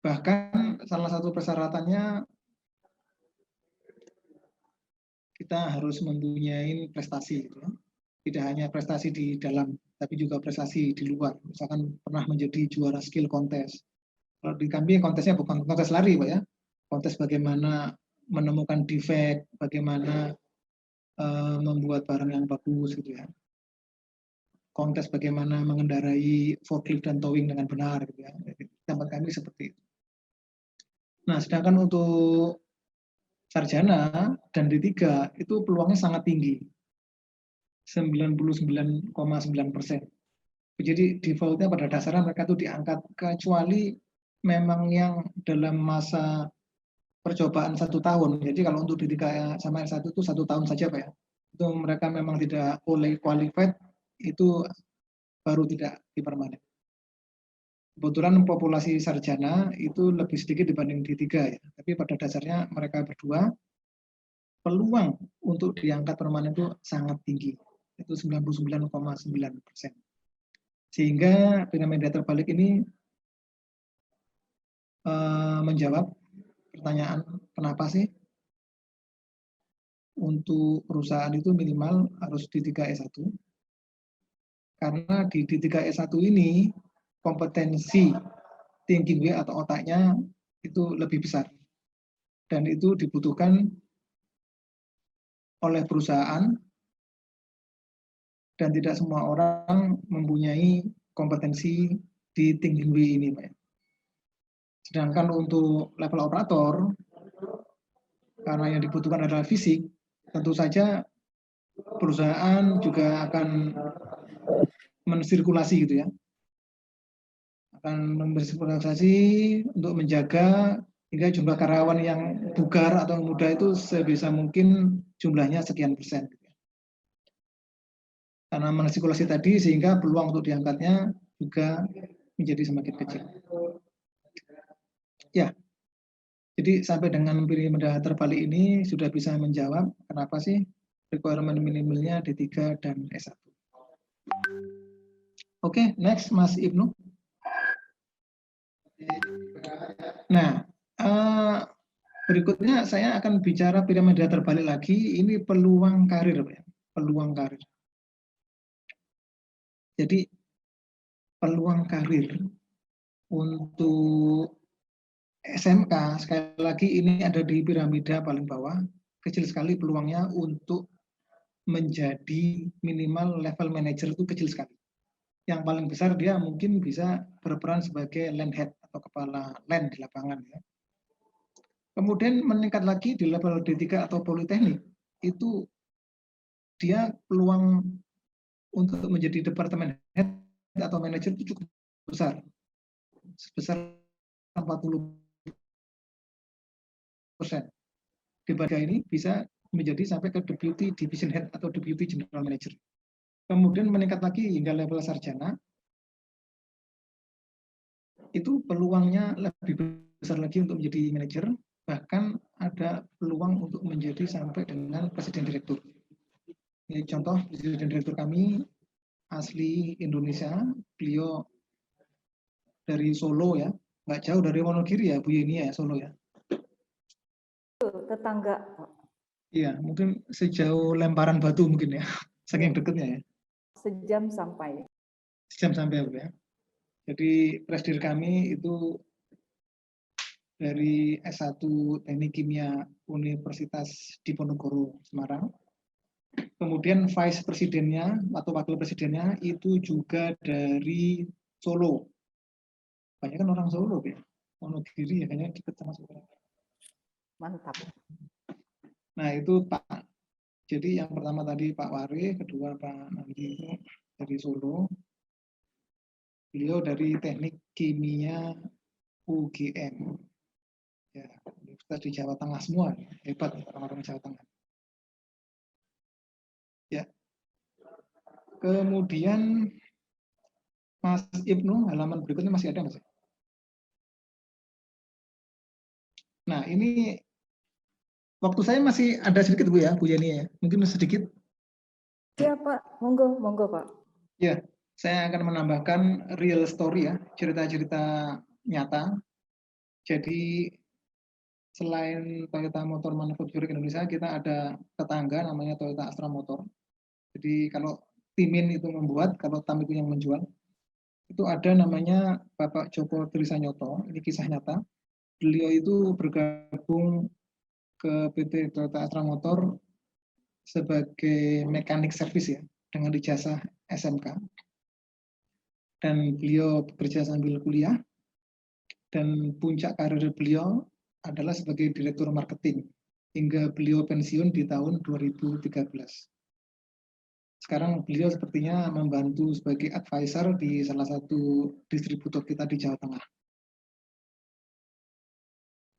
Bahkan salah satu persyaratannya kita harus mempunyai prestasi, gitu. Tidak hanya prestasi di dalam, tapi juga prestasi di luar. Misalkan pernah menjadi juara skill contest. Kalau di kami kontesnya bukan kontes lari, Pak ya. Kontes bagaimana menemukan defect, bagaimana membuat barang yang bagus, gitu ya. Kontes bagaimana mengendarai forklift dan towing dengan benar, gitu ya. Jadi, tempat kami seperti itu. Nah, sedangkan untuk sarjana dan D3 itu peluangnya sangat tinggi, 99,9%. Jadi defaultnya pada dasarnya mereka itu diangkat, kecuali memang yang dalam masa percobaan 1 tahun. Jadi kalau untuk D3 sama S1 itu 1 tahun saja, Pak ya. Itu mereka memang tidak qualified, itu baru tidak dipermanen. Kebetulan populasi sarjana itu lebih sedikit dibanding D3 ya. Tapi pada dasarnya mereka berdua peluang untuk diangkat permanen itu sangat tinggi. Itu 99,9%. Sehingga piramida terbalik ini menjawab pertanyaan kenapa sih untuk perusahaan itu minimal harus D3 S1. Karena di D3 S1 ini kompetensi thinking way atau otaknya itu lebih besar. Dan itu dibutuhkan oleh perusahaan dan tidak semua orang mempunyai kompetensi di thinking way ini, Pak. Sedangkan untuk level operator, karena yang dibutuhkan adalah fisik, tentu saja perusahaan juga akan mensirkulasi gitu ya. Akan mensirkulasi untuk menjaga hingga jumlah karyawan yang bugar atau muda itu sebisa mungkin jumlahnya sekian persen. Karena mensirkulasi tadi sehingga peluang untuk diangkatnya juga menjadi semakin kecil. Ya, jadi sampai dengan piramida terbalik ini sudah bisa menjawab kenapa sih requirement minimalnya D3 dan S1. Oke, next Mas Ibnu. Nah, berikutnya saya akan bicara piramida terbalik lagi. Ini peluang karir, Pak. Peluang karir. Jadi peluang karir untuk SMK sekali lagi ini ada di piramida paling bawah. Kecil sekali peluangnya untuk menjadi minimal level manager itu kecil sekali. Yang paling besar dia mungkin bisa berperan sebagai land head atau kepala land di lapangan ya. Kemudian meningkat lagi di level D3 atau politeknik, itu dia peluang untuk menjadi departemen head atau manajer itu cukup besar. Sebesar 40%. Di bagian ini bisa menjadi sampai ke deputy division head atau deputy general manager. Kemudian meningkat lagi hingga level sarjana, itu peluangnya lebih besar lagi untuk menjadi manajer, bahkan ada peluang untuk menjadi sampai dengan presiden direktur. Ini contoh presiden direktur kami asli Indonesia, beliau dari Solo ya, nggak jauh dari Wonogiri ya, Bu Yeni ya, Solo ya. Tetangga. Iya, mungkin sejauh lemparan batu mungkin ya, saking dekatnya ya. Sejam sampai. Sejam sampai ya. Jadi presdir kami itu dari S1 Teknik Kimia Universitas Diponegoro Semarang. Kemudian vice presidennya atau wakil presidennya itu juga dari Solo. Banyak kan orang Solo ya. Wonogiri ya kayaknya dekat sama Solo. Mantap. Nah itu Pak. Jadi yang pertama tadi Pak Wari, kedua Pak Nandi itu dari Solo. Beliau dari Teknik Kimia UGM. Ya, Kita di Jawa Tengah semua, hebat orang-orang Jawa Tengah. Ya. Kemudian Mas Ibnu, halaman berikutnya masih ada, Mas? Nah, ini waktu saya masih ada sedikit, Bu ya, Bu Yeni ya. Mungkin sedikit. Ya Pak, monggo, monggo Pak. Ya, saya akan menambahkan real story ya, cerita-cerita nyata. Jadi selain Toyota Motor Manufacturing Indonesia, kita ada tetangga namanya Toyota Astra Motor. Jadi kalau Timin itu membuat, kalau TAM itu yang menjual. Itu ada namanya Bapak Joko Trisanyoto, ini kisah nyata. Beliau itu bergabung ke PT Toyota Astra Motor sebagai mekanik servis ya, dengan ijazah SMK. Dan beliau bekerja sambil kuliah, dan puncak karir beliau adalah sebagai direktur marketing, hingga beliau pensiun di tahun 2013. Sekarang beliau sepertinya membantu sebagai advisor di salah satu distributor kita di Jawa Tengah.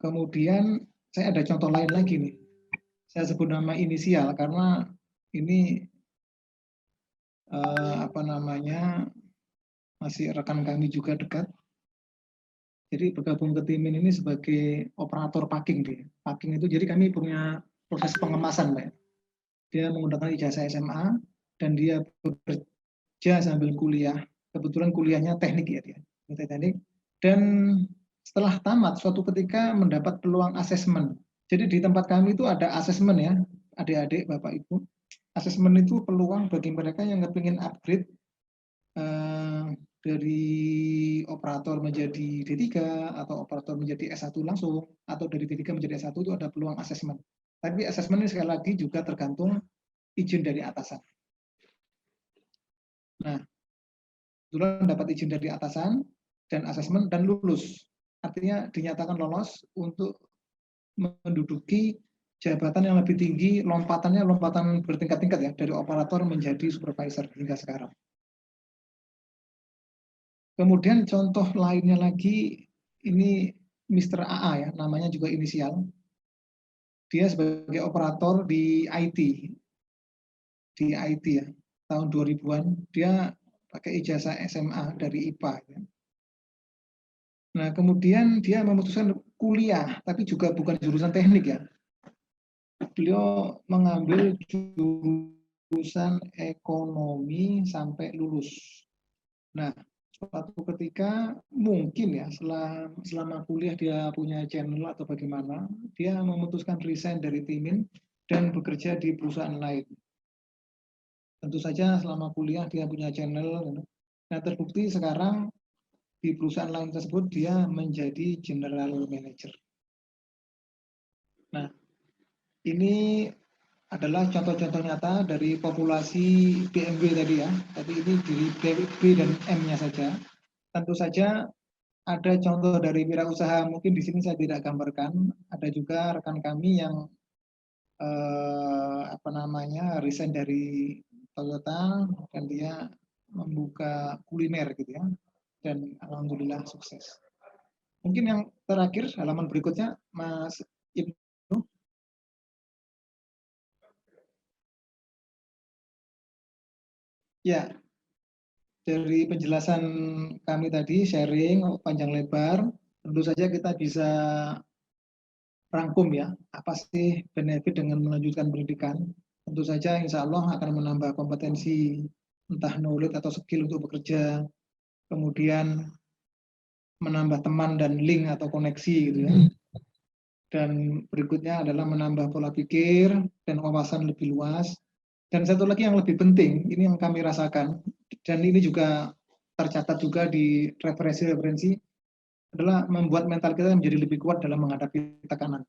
Kemudian saya ada contoh lain lagi nih. Saya sebut nama inisial karena ini masih rekan kami juga dekat. Jadi bergabung ke Timin ini sebagai operator packing dia. Packing itu jadi kami punya proses pengemasan, Pak. Dia menggunakan ijazah SMA dan dia bekerja sambil kuliah. Kebetulan kuliahnya teknik ya dia, teknik. Dan setelah tamat, suatu ketika mendapat peluang asesmen. Jadi di tempat kami itu ada asesmen ya, adik-adik, Bapak Ibu. Asesmen itu peluang bagi mereka yang ingin upgrade dari operator menjadi D3 atau operator menjadi S1 langsung, atau dari D3 menjadi S1 itu ada peluang asesmen. Tapi asesmen ini sekali lagi juga tergantung izin dari atasan. Nah, kebetulan dapat izin dari atasan dan asesmen dan lulus. Artinya dinyatakan lolos untuk menduduki jabatan yang lebih tinggi, lompatan bertingkat-tingkat ya, dari operator menjadi supervisor hingga sekarang. Kemudian contoh lainnya lagi, ini Mr. AA ya, namanya juga inisial. Dia sebagai operator di IT ya, tahun 2000-an, dia pakai ijazah SMA dari IPA. Ya. Nah, kemudian dia memutuskan kuliah, tapi juga bukan jurusan teknik ya. Beliau mengambil jurusan ekonomi sampai lulus. Nah, suatu ketika mungkin ya selama kuliah dia punya channel atau bagaimana, dia memutuskan resign dari Timin dan bekerja di perusahaan lain. Tentu saja selama kuliah dia punya channel. Nah, terbukti sekarang di perusahaan lain tersebut dia menjadi general manager. Nah, ini adalah contoh-contoh nyata dari populasi BMW tadi ya. Tapi ini di B dan M-nya saja. Tentu saja ada contoh dari wirausaha, mungkin di sini saya tidak gambarkan. Ada juga rekan kami yang resign dari Toyota dan dia membuka kuliner gitu ya. Dan alhamdulillah sukses. Mungkin yang terakhir halaman berikutnya, Mas Ibnu. Ya, dari penjelasan kami tadi sharing panjang lebar, tentu saja kita bisa rangkum ya, apa sih benefit dengan melanjutkan pendidikan. Tentu saja insya Allah akan menambah kompetensi, entah knowledge atau skill untuk bekerja, kemudian menambah teman dan link atau koneksi gitu ya. Dan berikutnya adalah menambah pola pikir dan wawasan lebih luas. Dan satu lagi yang lebih penting, ini yang kami rasakan, dan ini juga tercatat juga di referensi-referensi, adalah membuat mental kita menjadi lebih kuat dalam menghadapi tekanan.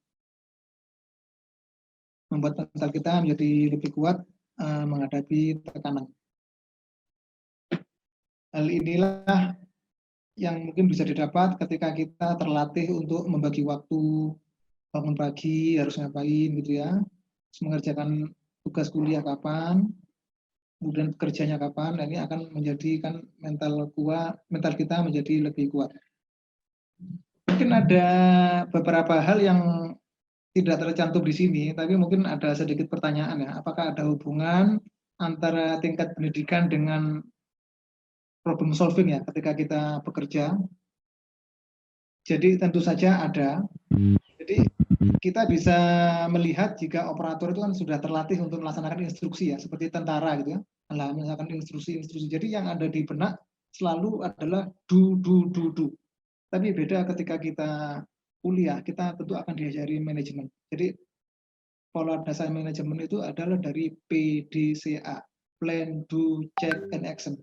Membuat mental kita menjadi lebih kuat menghadapi tekanan. Hal inilah yang mungkin bisa didapat ketika kita terlatih untuk membagi waktu, bangun pagi harus ngapain gitu ya, harus mengerjakan tugas kuliah kapan, kemudian kerjanya kapan, dan ini akan menjadikan mental kita menjadi lebih kuat. Mungkin ada beberapa hal yang tidak tercantum di sini, tapi mungkin ada sedikit pertanyaan ya. Apakah ada hubungan antara tingkat pendidikan dengan problem solving ya ketika kita bekerja? Jadi tentu saja ada. Jadi kita bisa melihat jika operator itu kan sudah terlatih untuk melaksanakan instruksi ya, seperti tentara gitu ya. Nah, misalkan instruksi-instruksi. Jadi yang ada di benak selalu adalah do. Tapi beda ketika kita kuliah, kita tentu akan diajari manajemen. Jadi pola dasar manajemen itu adalah dari PDCA, plan, do, check, and action.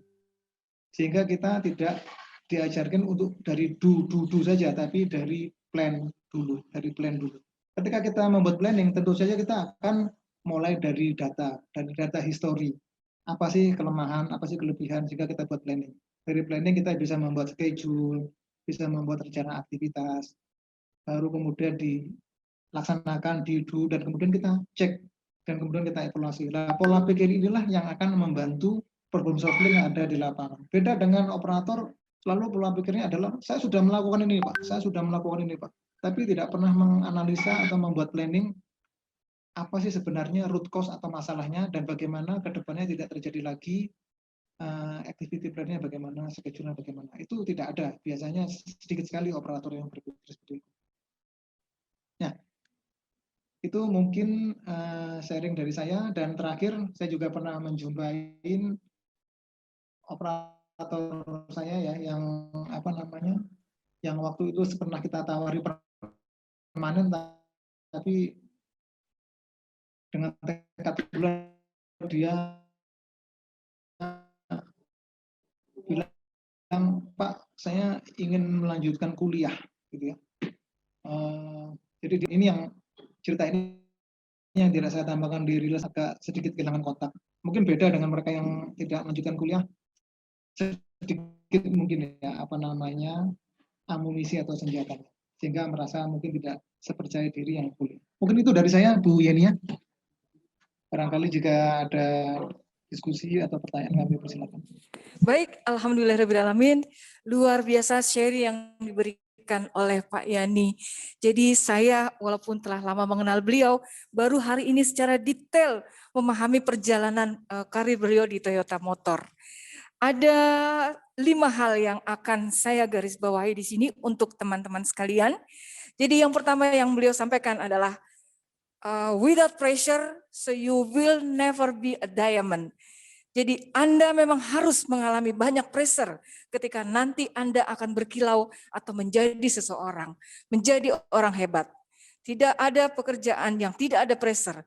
Sehingga kita tidak diajarkan untuk dari do saja, tapi dari plan dulu, Ketika kita membuat planning, tentu saja kita akan mulai dari data history. Apa sih kelemahan, apa sih kelebihan, jika kita buat planning. Dari planning kita bisa membuat schedule, bisa membuat rencana aktivitas, baru kemudian dilaksanakan, do, dan kemudian kita cek, dan kemudian kita evaluasi. Nah, pola pikir inilah yang akan membantu problem solving yang ada di lapangan. Beda dengan operator, selalu pola pikirnya adalah, saya sudah melakukan ini Pak, tapi tidak pernah menganalisa atau membuat planning, apa sih sebenarnya root cause atau masalahnya, dan bagaimana ke depannya tidak terjadi lagi, activity plan-nya bagaimana, schedule-nya bagaimana. Itu tidak ada, biasanya sedikit sekali operator yang berpikir seperti itu. Ya, itu mungkin sharing dari saya. Dan terakhir, saya juga pernah menjumpai operator saya ya, yang yang waktu itu pernah kita tawari permanen, tapi dengan tekad bulan dia bilang, Pak, saya ingin melanjutkan kuliah, gitu ya. Jadi ini yang cerita ini yang tidak saya tambahkan di rilis, agak sedikit kehilangan kontak. Mungkin beda dengan mereka yang tidak melanjutkan kuliah, sedikit mungkin ya amunisi atau senjata, sehingga merasa mungkin tidak sepercaya diri yang kuliah. Mungkin itu dari saya, Bu Yenia. Barangkali jika ada diskusi atau pertanyaan, kami persilakan. Baik, alhamdulillahirrahmanirrahim. Luar biasa sharing yang diberikan oleh Pak Yani. Jadi saya walaupun telah lama mengenal beliau, baru hari ini secara detail memahami perjalanan karir beliau di Toyota Motor. Ada 5 hal yang akan saya garis bawahi di sini untuk teman-teman sekalian. Jadi yang pertama yang beliau sampaikan adalah without pressure, so you will never be a diamond. Jadi Anda memang harus mengalami banyak pressure ketika nanti Anda akan berkilau atau menjadi seseorang, menjadi orang hebat. Tidak ada pekerjaan yang tidak ada pressure.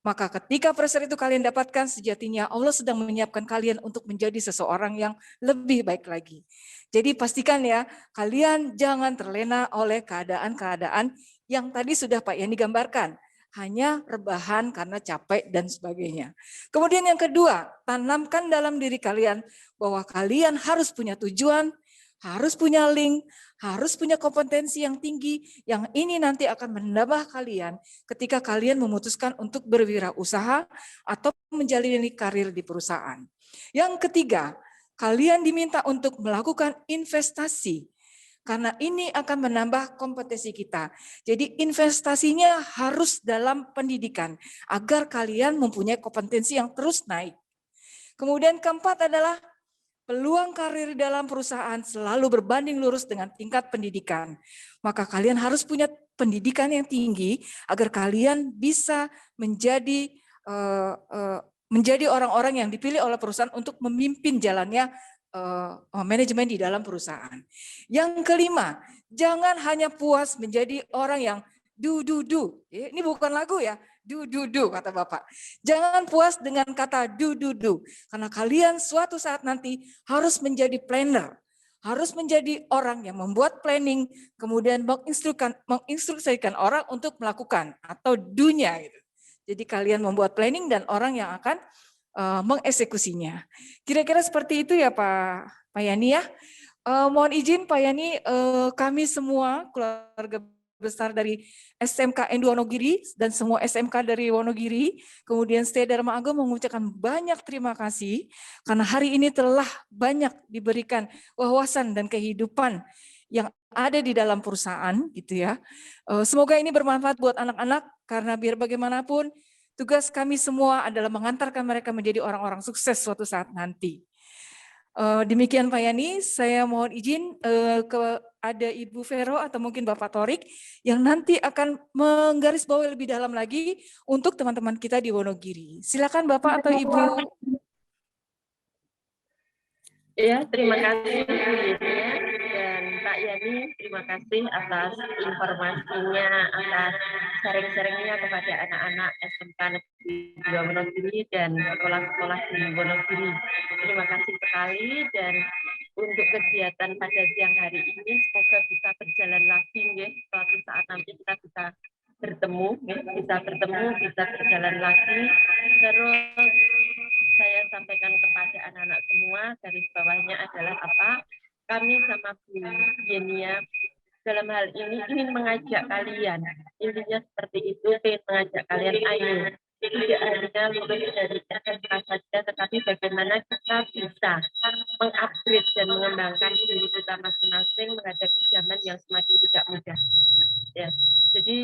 Maka ketika pressure itu kalian dapatkan, sejatinya Allah sedang menyiapkan kalian untuk menjadi seseorang yang lebih baik lagi. Jadi pastikan ya, kalian jangan terlena oleh keadaan-keadaan yang tadi sudah Pak Yani gambarkan. Hanya rebahan karena capek dan sebagainya. Kemudian yang kedua, tanamkan dalam diri kalian bahwa kalian harus punya tujuan, harus punya link, harus punya kompetensi yang tinggi, yang ini nanti akan menambah kalian ketika kalian memutuskan untuk berwirausaha atau menjalani karir di perusahaan. Yang ketiga, kalian diminta untuk melakukan investasi, karena ini akan menambah kompetensi kita. Jadi investasinya harus dalam pendidikan, agar kalian mempunyai kompetensi yang terus naik. Kemudian keempat adalah peluang karir dalam perusahaan selalu berbanding lurus dengan tingkat pendidikan. Maka kalian harus punya pendidikan yang tinggi agar kalian bisa menjadi orang-orang yang dipilih oleh perusahaan untuk memimpin jalannya manajemen di dalam perusahaan. Yang kelima, jangan hanya puas menjadi orang yang do. Ini bukan lagu ya. Do, kata Bapak. Jangan puas dengan kata do. Karena kalian suatu saat nanti harus menjadi planner. Harus menjadi orang yang membuat planning, kemudian menginstruksikan orang untuk melakukan atau do-nya. Gitu. Jadi kalian membuat planning dan orang yang akan mengeksekusinya. Kira-kira seperti itu ya Pak Yani ya. Mohon izin Pak Yani, kami semua keluarga besar dari SMKN Wonogiri dan semua SMK dari Wonogiri, kemudian Setia Dharma Agung mengucapkan banyak terima kasih karena hari ini telah banyak diberikan wawasan dan kehidupan yang ada di dalam perusahaan gitu ya. Semoga ini bermanfaat buat anak-anak karena biar bagaimanapun tugas kami semua adalah mengantarkan mereka menjadi orang-orang sukses suatu saat nanti. Demikian Pak Yani, saya mohon izin ada Ibu Vero atau mungkin Bapak Torik yang nanti akan menggarisbawahi lebih dalam lagi untuk teman-teman kita di Wonogiri. Silakan Bapak atau Ibu. Ya, terima kasih Bu Lydia dan Pak Yani, terima kasih atas informasinya, atas sharing-sharingnya kepada anak-anak SMK Negeri 2 Wonogiri dan sekolah-sekolah di Wonogiri. Terima kasih sekali dan untuk kegiatan pada siang hari ini semoga bisa berjalan lagi ya. Suatu saat nanti kita bisa bertemu, bisa berjalan lagi. Terus saya sampaikan kepada anak-anak semua, garis bawahnya adalah apa? Kami sama Bu Yenia dalam hal ini ingin mengajak kalian, intinya seperti itu, ingin mengajak kalian, ayo, tidak hanya lulus dari SMK saja, tetapi bagaimana kita bisa mengupgrade dan mengembangkan diri kita masing-masing menghadapi zaman yang semakin tidak mudah. Ya, jadi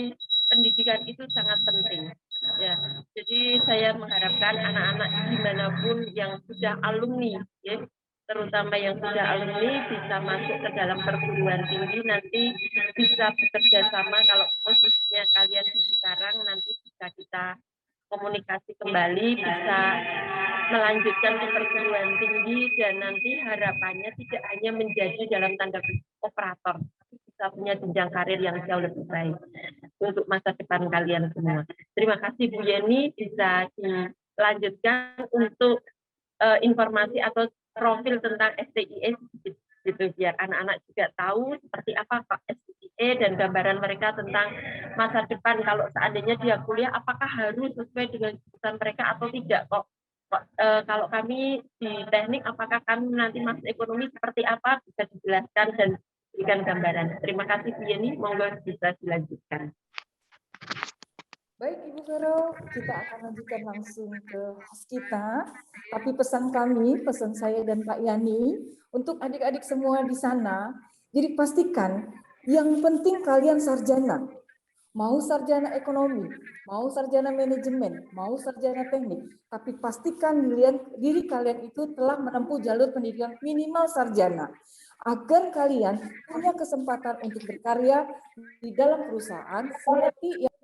pendidikan itu sangat penting. Ya, jadi saya mengharapkan anak-anak dimanapun yang sudah alumni, ya, terutama yang sudah alumni bisa masuk ke dalam perguruan tinggi nanti bisa bekerja sama. Kalau posisinya kalian di sekarang nanti bisa kita komunikasi kembali, bisa melanjutkan ke perguruan tinggi dan nanti harapannya tidak hanya menjadi dalam tanda kutip operator, bisa punya jenjang karir yang jauh lebih baik untuk masa depan kalian semua. Terima kasih Bu Yeni, bisa dilanjutkan untuk informasi atau profil tentang STIE gitu biar anak-anak juga tahu seperti apa Pak STIE dan gambaran mereka tentang masa depan kalau seandainya dia kuliah apakah harus sesuai dengan jurusan mereka atau tidak kok. Kalau kami di teknik apakah kami nanti masuk ekonomi seperti apa bisa dijelaskan dan berikan gambaran. Terima kasih Bu Yeni, monggo bisa dilanjutkan. Baik Ibu Vero, kita akan lanjutkan langsung ke host kita. Tapi pesan kami, pesan saya dan Pak Yani, untuk adik-adik semua di sana, jadi pastikan yang penting kalian sarjana. Mau sarjana ekonomi, mau sarjana manajemen, mau sarjana teknik, tapi pastikan diri kalian itu telah menempuh jalur pendidikan minimal sarjana, agar kalian punya kesempatan untuk berkarya di dalam perusahaan seperti yang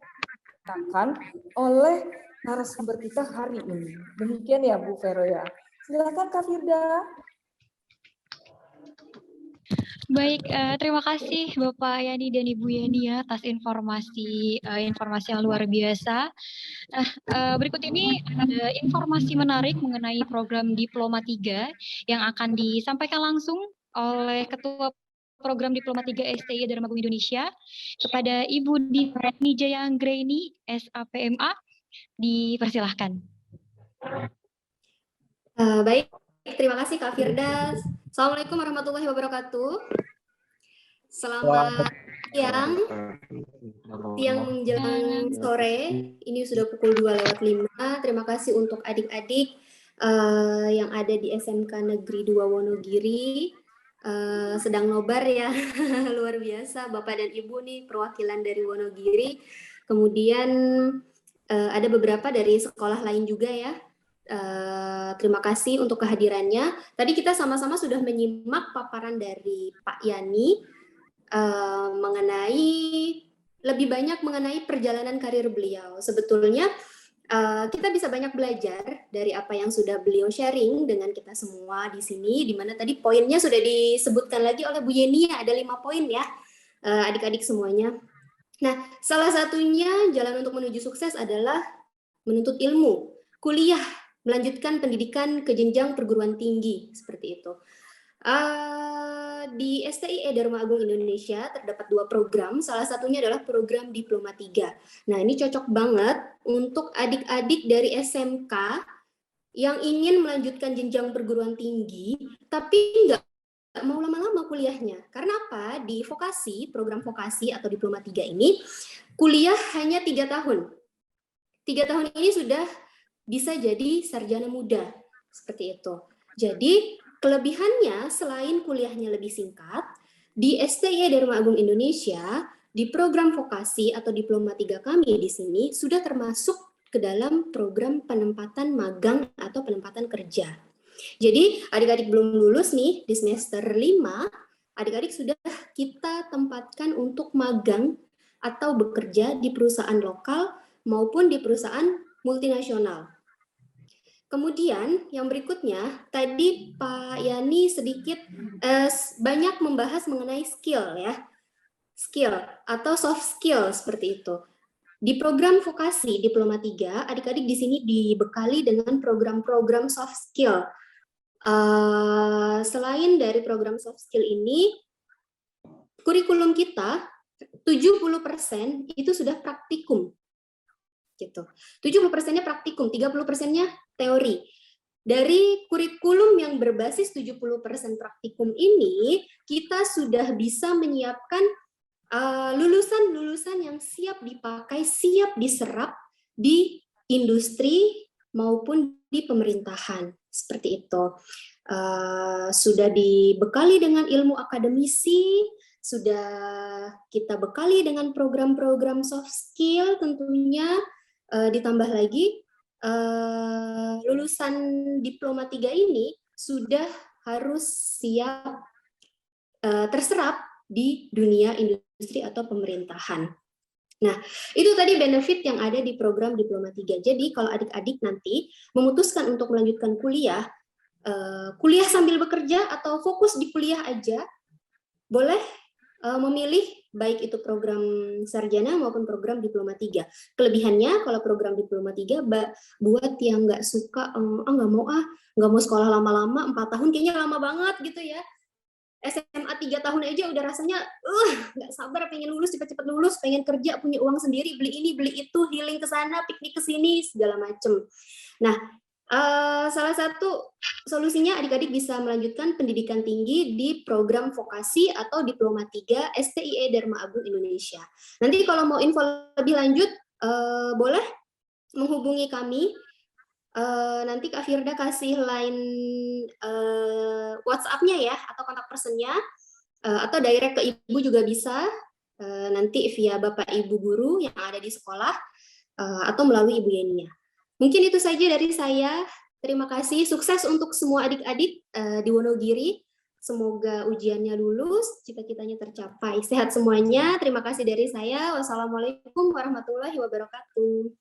dikatakan oleh narasumber kita hari ini. Demikian ya Bu Vero ya. Silakan Kak Firda. Baik, terima kasih Bapak Yani dan Ibu Yani ya atas informasi yang luar biasa. Nah, berikut ini ada informasi menarik mengenai program Diploma 3 yang akan disampaikan langsung oleh Ketua Program Diploma 3 STI Dharma Agung Indonesia kepada Ibu Dini Jaya Anggreni, SAPMA. Dipersilahkan. Baik, terima kasih Kak Firda. Assalamualaikum warahmatullahi wabarakatuh. Selamat siang menjelang sore. Ini sudah pukul 2:05. Terima kasih untuk adik-adik yang ada di SMK Negeri 2 Wonogiri. Sedang nobar ya, luar biasa Bapak dan Ibu nih perwakilan dari Wonogiri. Kemudian ada beberapa dari sekolah lain juga ya. Terima kasih untuk kehadirannya. Tadi kita sama-sama sudah menyimak paparan dari Pak Yani lebih banyak mengenai perjalanan karir beliau. Sebetulnya kita bisa banyak belajar dari apa yang sudah beliau sharing dengan kita semua di sini, di mana tadi poinnya sudah disebutkan lagi oleh Bu Yeni, ada 5 poin ya, adik-adik semuanya. Nah, salah satunya jalan untuk menuju sukses adalah menuntut ilmu, kuliah, melanjutkan pendidikan ke jenjang perguruan tinggi, seperti itu. Di STIE Dharma Agung Indonesia terdapat 2 program, salah satunya adalah program Diploma 3. Nah, ini cocok banget untuk adik-adik dari SMK yang ingin melanjutkan jenjang perguruan tinggi, tapi nggak mau lama-lama kuliahnya. Karena apa? Di vokasi, program vokasi atau Diploma 3 ini, kuliah hanya 3 tahun. 3 tahun ini sudah bisa jadi sarjana muda, seperti itu. Jadi, kelebihannya selain kuliahnya lebih singkat, di STIE Dharma Agung Indonesia, di program vokasi atau diploma 3 kami di sini sudah termasuk ke dalam program penempatan magang atau penempatan kerja. Jadi adik-adik belum lulus nih di semester 5, adik-adik sudah kita tempatkan untuk magang atau bekerja di perusahaan lokal maupun di perusahaan multinasional. Kemudian yang berikutnya, tadi Pak Yani sedikit banyak membahas mengenai skill ya. Skill atau soft skill seperti itu. Di program vokasi diploma 3, adik-adik di sini dibekali dengan program-program soft skill. Selain dari program soft skill ini, kurikulum kita 70% itu sudah praktikum. Gitu. 70%-nya praktikum, 30%-nya teori. Dari kurikulum yang berbasis 70% praktikum ini, kita sudah bisa menyiapkan lulusan-lulusan yang siap dipakai, siap diserap di industri maupun di pemerintahan. Seperti itu. Sudah dibekali dengan ilmu akademisi, sudah kita bekali dengan program-program soft skill tentunya, ditambah lagi lulusan diploma 3 ini sudah harus siap terserap di dunia industri atau pemerintahan. Nah, itu tadi benefit yang ada di program diploma 3. Jadi kalau adik-adik nanti memutuskan untuk melanjutkan kuliah, kuliah sambil bekerja atau fokus di kuliah aja, boleh memilih baik itu program sarjana maupun program diploma 3. Kelebihannya kalau program diploma 3 buat yang nggak suka, nggak mau sekolah lama-lama, 4 tahun kayaknya lama banget gitu ya. SMA 3 tahun aja udah rasanya nggak sabar pengen lulus, cepet-cepet lulus, pengen kerja, punya uang sendiri, beli ini, beli itu, healing ke sana, piknik ke sini, segala macem. Nah, salah satu solusinya adik-adik bisa melanjutkan pendidikan tinggi di program vokasi atau diploma 3 STIE Dharma Agung Indonesia. Nanti kalau mau info lebih lanjut, boleh menghubungi kami. Nanti Kak Firda kasih line WhatsApp-nya ya, atau kontak personnya, atau direct ke Ibu juga bisa, nanti via Bapak Ibu guru yang ada di sekolah, atau melalui Ibu Yenia. Mungkin itu saja dari saya. Terima kasih, sukses untuk semua adik-adik di Wonogiri. Semoga ujiannya lulus, cita-citanya tercapai. Sehat semuanya, terima kasih dari saya. Wassalamualaikum warahmatullahi wabarakatuh.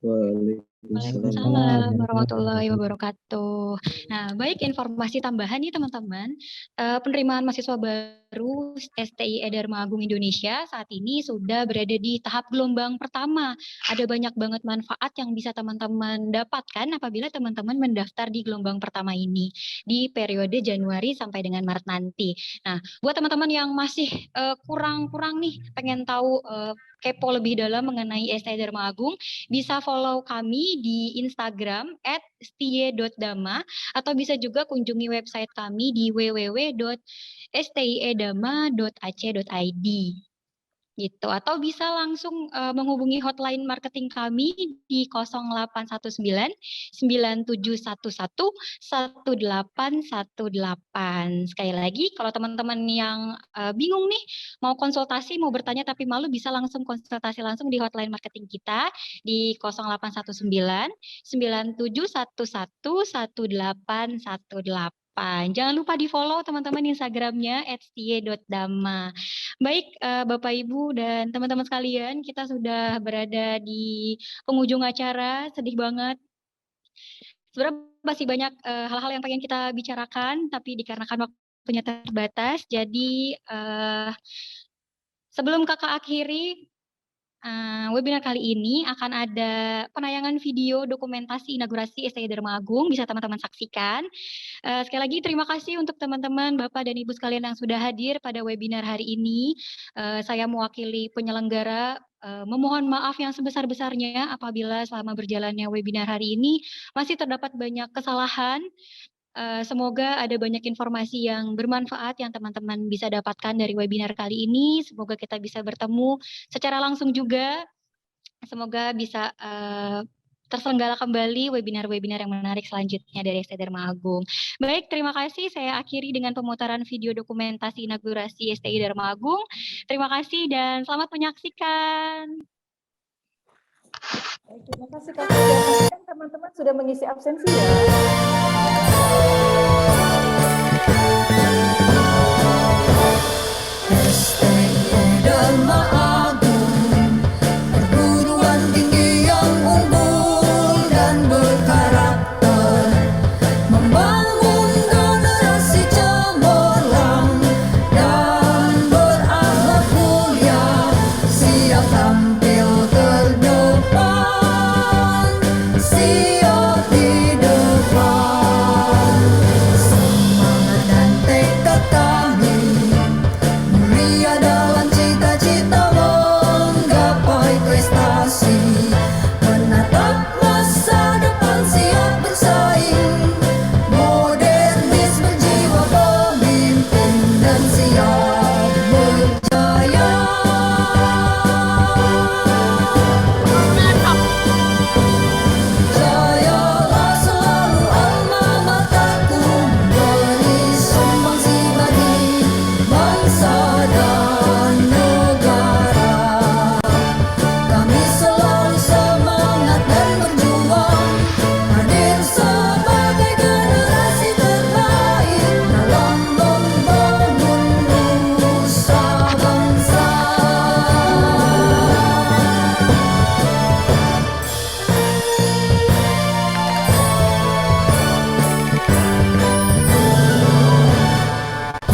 Waalaikumsalam warahmatullahi wabarakatuh. Nah, baik, informasi tambahan nih teman-teman. Penerimaan mahasiswa baru STIE Dharma Agung Indonesia saat ini sudah berada di tahap gelombang pertama. Ada banyak banget manfaat yang bisa teman-teman dapatkan apabila teman-teman mendaftar di gelombang pertama ini di periode Januari sampai dengan Maret nanti. Nah, buat teman-teman yang masih kurang-kurang nih pengen tahu kepo lebih dalam mengenai STIE Dharma Agung, bisa follow kami di Instagram @stie.dama atau bisa juga kunjungi website kami di www.stiedama.ac.id. Gitu, atau bisa langsung menghubungi hotline marketing kami di 0819 9711 1818. Sekali lagi, kalau teman-teman yang bingung nih mau konsultasi, mau bertanya tapi malu, bisa langsung konsultasi langsung di hotline marketing kita di 0819 9711 1818. Jangan lupa di follow teman-teman Instagramnya @stie.dama. Baik, Bapak Ibu dan teman-teman sekalian, kita sudah berada di penghujung acara, sedih banget. Sebenarnya masih banyak hal-hal yang pengen kita bicarakan, tapi dikarenakan waktunya terbatas, jadi sebelum Kakak akhiri, webinar kali ini akan ada penayangan video dokumentasi inaugurasi STIE Dharma Agung, bisa teman-teman saksikan. Sekali lagi terima kasih untuk teman-teman, Bapak dan Ibu sekalian yang sudah hadir pada webinar hari ini. Saya mewakili penyelenggara memohon maaf yang sebesar-besarnya apabila selama berjalannya webinar hari ini masih terdapat banyak kesalahan. Semoga ada banyak informasi yang bermanfaat yang teman-teman bisa dapatkan dari webinar kali ini. Semoga kita bisa bertemu secara langsung juga. Semoga bisa terselenggara kembali webinar-webinar yang menarik selanjutnya dari ST Dharma Agung. Baik, terima kasih. Saya akhiri dengan pemutaran video dokumentasi inaugurasi STI Dharma Agung. Terima kasih dan selamat menyaksikan. Baik, terima kasih Kak Firda. Teman-teman sudah mengisi absensi ya. Dharma Agung, perguruan tinggi yang unggul dan berkarakter, membangun generasi cemerlang dan berakhlak mulia, siap tampil terdepan, siap di depan. Semangat dan tekad kami mulia dalam cita-cita menggapai prestasi, menatap masa depan siap bersaing, modernis berjiwa pemimpin dan siap berjaya. Jayalah selalu alma materku, beri sumbangsi bagi bangsa dan negara. Kami selalu semangat dan berjuang, hadir sebagai generasi terbaik dalam membangun nusa bangsa.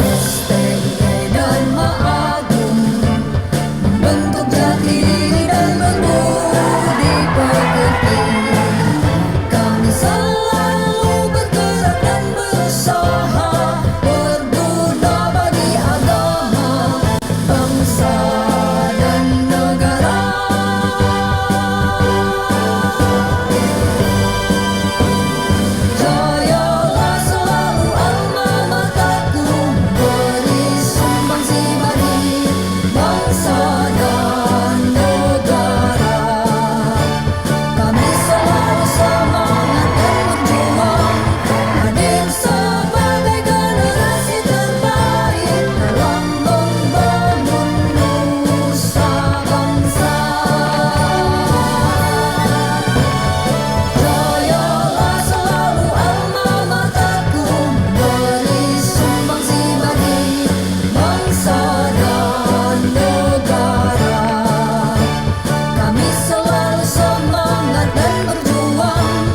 STI Dharma Agung membentuk jati diri dan berbudi pekerti. Kami selalu bergerak dan berusaha berguna bagi agama, bangsa dan negara. Jayalah selalu alma materku, beri sumbangsi bagi bangsa dan negara. Kami selalu semangat dan berjuang, hadir sebagai generasi terbaik dalam membangun nusa bangsa. Jayalah selalu alma materku, beri sumbangsi bagi bangsa dan negara. Kami selalu semangat dan berjuang,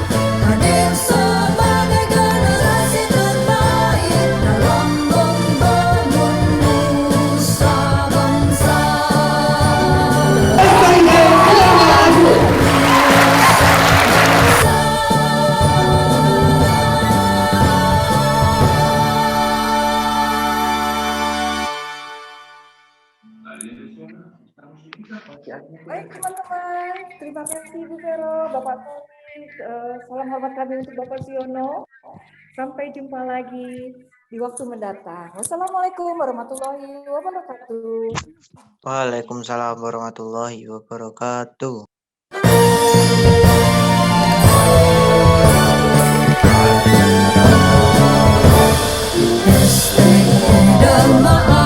hadir sebagai generasi terbaik dalam membangun nusa bangsa. Baik teman-teman, terima kasih Bu Vero, Bapak Taufik, salam hormat kami untuk Bapak Siono. Sampai jumpa lagi di waktu mendatang. Wassalamualaikum warahmatullahi wabarakatuh. Waalaikumsalam warahmatullahi wabarakatuh. STI Dharma